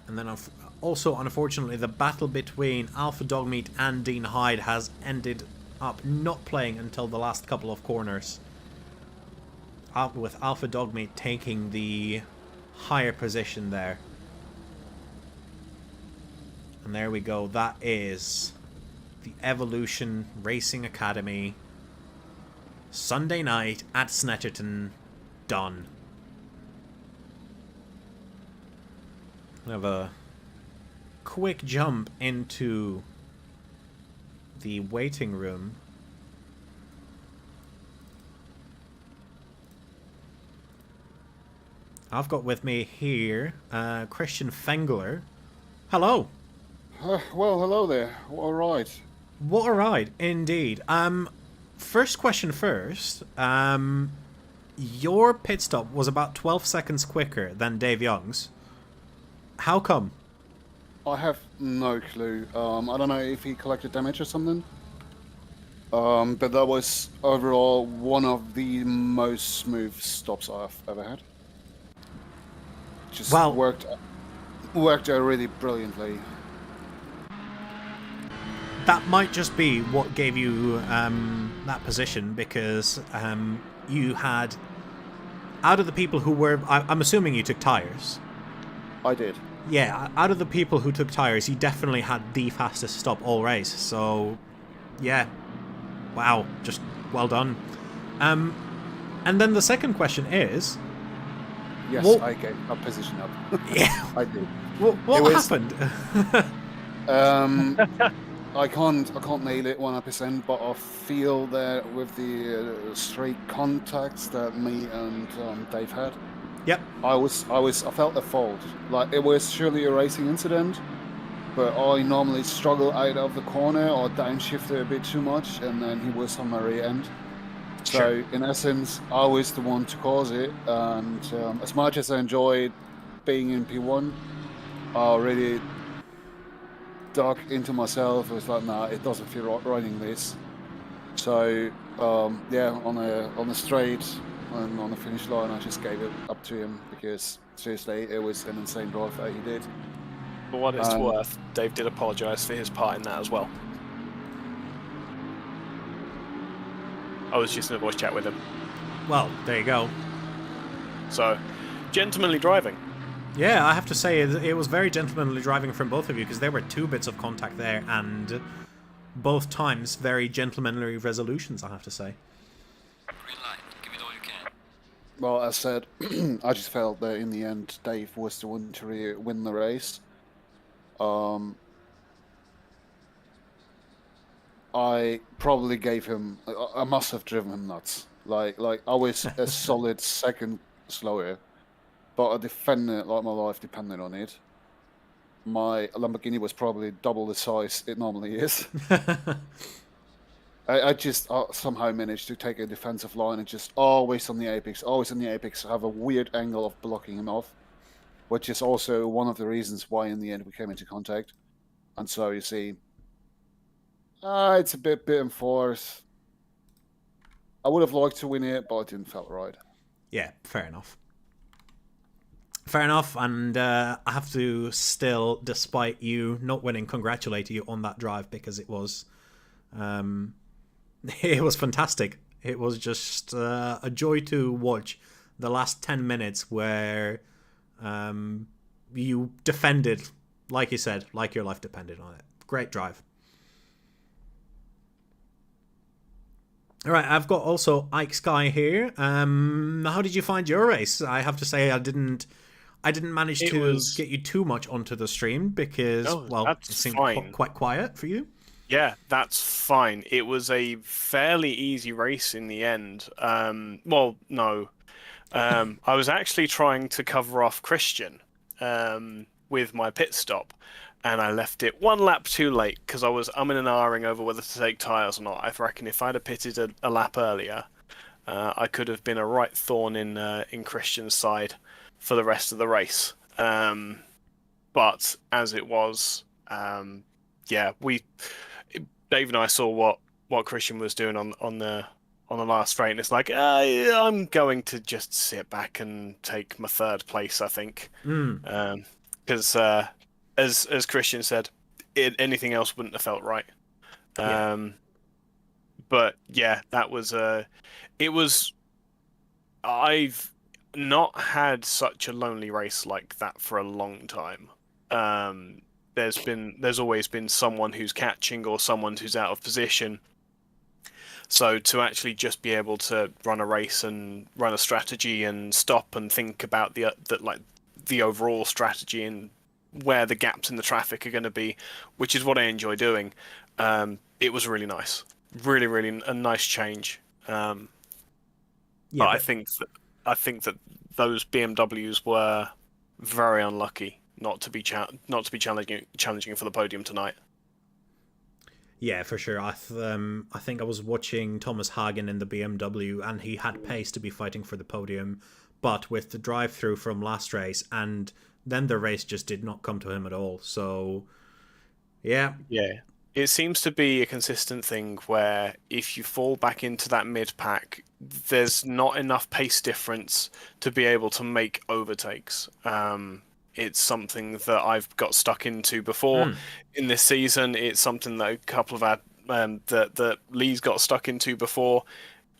And then also, unfortunately, the battle between Alpha Dogmeat and Dean Hyde has ended up not playing until the last couple of corners, with Alpha Dogmeat taking the higher position there. And there we go. That is the Evolution Racing Academy Sunday night at Snetterton done. We have a quick jump into the waiting room. I've got with me here Christian Fengler. Hello. Well, hello there. What a ride. What a ride, indeed. First question first. Your pit stop was about 12 seconds quicker than Dave Young's. How come? I have no clue. I don't know if he collected damage or something. But that was overall one of the most smooth stops I've ever had. Just worked really brilliantly. That might just be what gave you that position, because you had, out of the people who were, I'm assuming you took tyres. I did. Yeah, out of the people who took tyres, you definitely had the fastest stop all race. So, yeah, wow, just well done. And then the second question is, yes, I gave a position up. Yeah, I did. What happened? I can't nail it 100%, but I feel that with the straight contacts that me and Dave had, yep, I felt a fault. Like, it was surely a racing incident, but I normally struggle out of the corner or downshifted a bit too much, and then he was on my rear end. So sure. In essence, I was the one to cause it, and as much as I enjoyed being in P1, I really dug into myself. I was like, nah, it doesn't feel right running this. So yeah, on a straight and on the finish line, I just gave it up to him because seriously, it was an insane drive that he did. For what it's worth, Dave did apologise for his part in that as well. I was just in a voice chat with him. Well, there you go. So, gentlemanly driving. Yeah, I have to say, it was very gentlemanly driving from both of you, because there were 2 bits of contact there, and both times very gentlemanly resolutions, I have to say. Green light. Give it all you can. Well, as said, I just felt that in the end, Dave was the one to win the race. I probably gave him. I must have driven him nuts. Like I was a solid second slower, but I defended like my life depended on it. My Lamborghini was probably double the size it normally is. I just somehow managed to take a defensive line and just always on the apex, have a weird angle of blocking him off, which is also one of the reasons why in the end we came into contact. And so you see, it's a bit and forth. I would have liked to win it, but it didn't feel right. Yeah, fair enough. Fair enough, and I have to still, despite you not winning, congratulate you on that drive, because it was fantastic. It was just a joy to watch the last 10 minutes where you defended, like you said, like your life depended on it. Great drive. All right, I've got also Ike Sky here. How did you find your race? I have to say I didn't manage to get you too much onto the stream because, it seemed quite quiet for you. Yeah, that's fine. It was a fairly easy race in the end. Well, no. I was actually trying to cover off Christian with my pit stop, and I left it 1 lap too late because I was umming and ahhing over whether to take tyres or not. I reckon if I'd have pitted a lap earlier, I could have been a right thorn in Christian's side for the rest of the race. But as it was, yeah, Dave and I saw what Christian was doing on the last straight, and it's like I'm going to just sit back and take my 3rd place, I think, because as Christian said, anything else wouldn't have felt right. But yeah, that was it was. I've not had such a lonely race like that for a long time. There's always been someone who's catching or someone who's out of position. So to actually just be able to run a race and run a strategy and stop and think about the overall strategy and where the gaps in the traffic are going to be, which is what I enjoy doing. It was really nice, really, really a nice change. But I think that those BMWs were very unlucky not to be challenging for the podium tonight. Yeah, for sure. I think I was watching Thomas Hagen in the BMW, and he had pace to be fighting for the podium, but with the drive-through from last race, and then the race just did not come to him at all. So, yeah. Yeah. It seems to be a consistent thing where if you fall back into that mid-pack, there's not enough pace difference to be able to make overtakes. It's something that I've got stuck into before in this season. It's something that a couple of that Lee's got stuck into before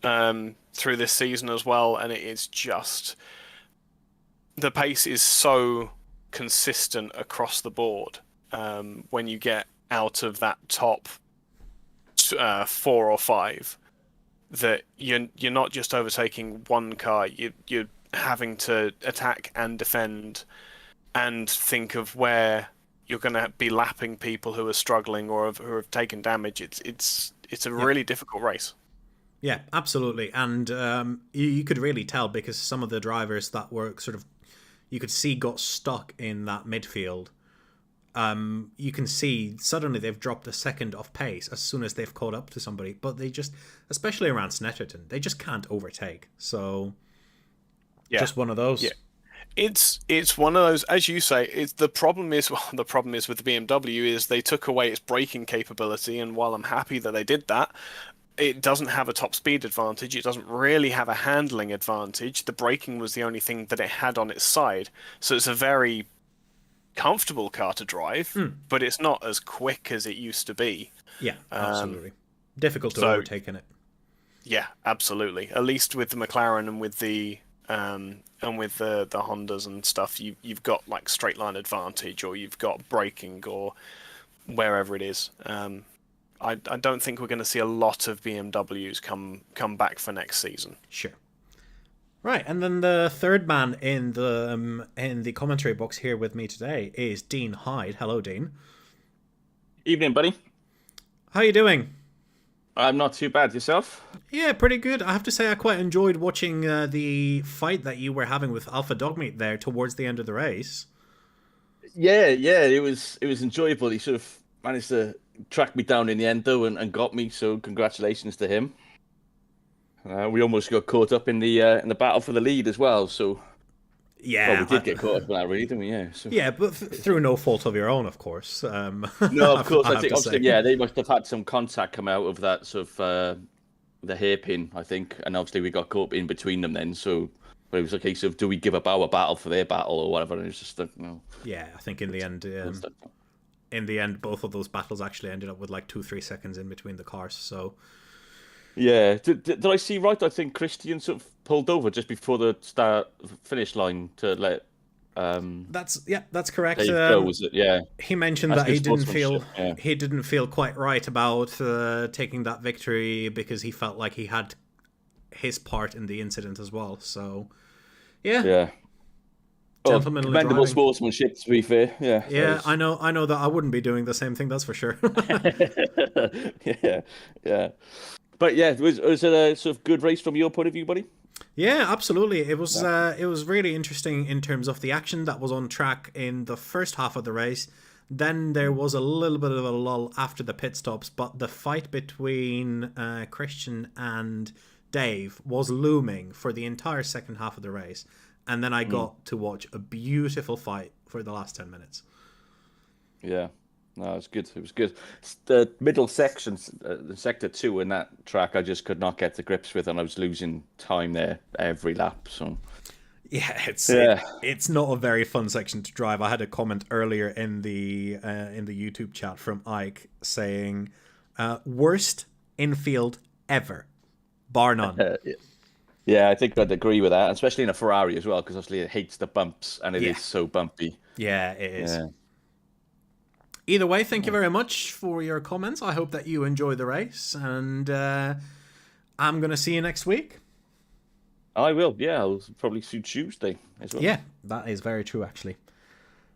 through this season as well, and it's just the pace is so consistent across the board when you get out of that top 4 or 5 that you're not just overtaking one car, you're having to attack and defend and think of where you're going to be lapping people who are struggling or who have taken damage. It's a really difficult race. Yeah, absolutely. And you could really tell because some of the drivers that were sort of, you could see got stuck in that midfield. You can see suddenly they've dropped a second off pace as soon as they've caught up to somebody. But they just, especially around Snetterton, they just can't overtake. So, just one of those. Yeah. It's one of those, as you say. It's the problem is well, the problem is with the BMW is they took away its braking capability, and while I'm happy that they did that, it doesn't have a top speed advantage. It doesn't really have a handling advantage. The braking was the only thing that it had on its side, so it's a very comfortable car to drive, but it's not as quick as it used to be. Yeah, absolutely. Difficult to so- overtake in it. Yeah, absolutely. At least with the McLaren and with the Hondas and stuff, you've got like straight line advantage, or you've got braking, or wherever it is. I don't think we're going to see a lot of BMWs come back for next season. Sure. Right, and then the third man in the commentary box here with me today is Dean Hyde. Hello, Dean. Evening, buddy. How you doing? I'm not too bad. Yourself? Yeah, pretty good. I have to say I quite enjoyed watching the fight that you were having with Alpha Dogmeat there towards the end of the race. Yeah, it was enjoyable. He sort of managed to track me down in the end, though, and got me. So congratulations to him. We almost got caught up in the battle for the lead as well. So yeah, well, we did get caught up in that, really, didn't we? Yeah. So. Yeah, but through no fault of your own, of course. No, of course. I think obviously, say. yeah, they must have had some contact come out of that sort of the hairpin, I think, and obviously we got caught in between them then. So. But it was a case of, do we give up our battle for their battle or whatever? And it was just like, no. Yeah, I think in the end, both of those battles actually ended up with like 2-3 seconds in between the cars. So yeah, did I see right? I think Christian sort of pulled over just before the finish line to let. That's correct. Dave go, was it? Yeah. He mentioned That's that he good didn't feel quite right about taking that victory because he felt like he had his part in the incident as well. So yeah. Gentlemanly commendable driving. sportsmanship, to be fair. Yeah. Yeah, I know that I wouldn't be doing the same thing, that's for sure. yeah. But yeah, was it a sort of good race from your point of view, buddy? Yeah, absolutely. It was really interesting in terms of the action that was on track in the first half of the race. Then there was a little bit of a lull after the pit stops, but the fight between Christian and Dave was looming for the entire second half of the race. And then I got to watch a beautiful fight for the last 10 minutes. Yeah. No, it was good. It was good. The middle sections, sector 2 in that track, I just could not get to grips with, and I was losing time there every lap. So, yeah, it's not a very fun section to drive. I had a comment earlier in the YouTube chat from Ike saying, "Worst infield ever, bar none." Yeah, I think I'd agree with that, especially in a Ferrari as well, because obviously it hates the bumps and it is so bumpy. Yeah, it is. Yeah. Either way, thank you very much for your comments. I hope that you enjoy the race, and I'm going to see you next week. I will, yeah. I'll probably see Tuesday as well. Yeah, that is very true, actually.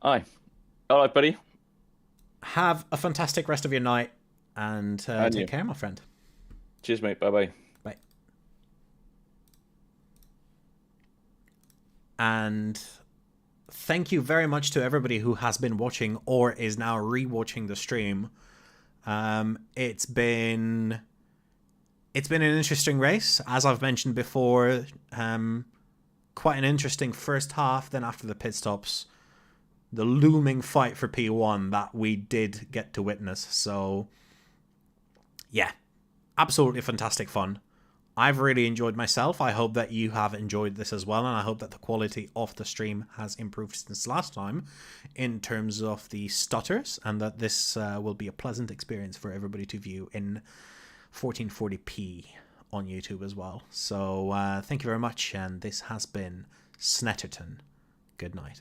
Aye. All right, buddy. Have a fantastic rest of your night, and take care, my friend. Cheers, mate. Bye-bye. Bye. And thank you very much to everybody who has been watching or is now re-watching the stream. It's been an interesting race, as I've mentioned before. Quite an interesting first half. Then after the pit stops, the looming fight for P1 that we did get to witness. So yeah, absolutely fantastic fun. I've really enjoyed myself. I hope that you have enjoyed this as well, and I hope that the quality of the stream has improved since last time in terms of the stutters, and that this will be a pleasant experience for everybody to view in 1440p on YouTube as well. So thank you very much, and this has been Snetterton. Good night.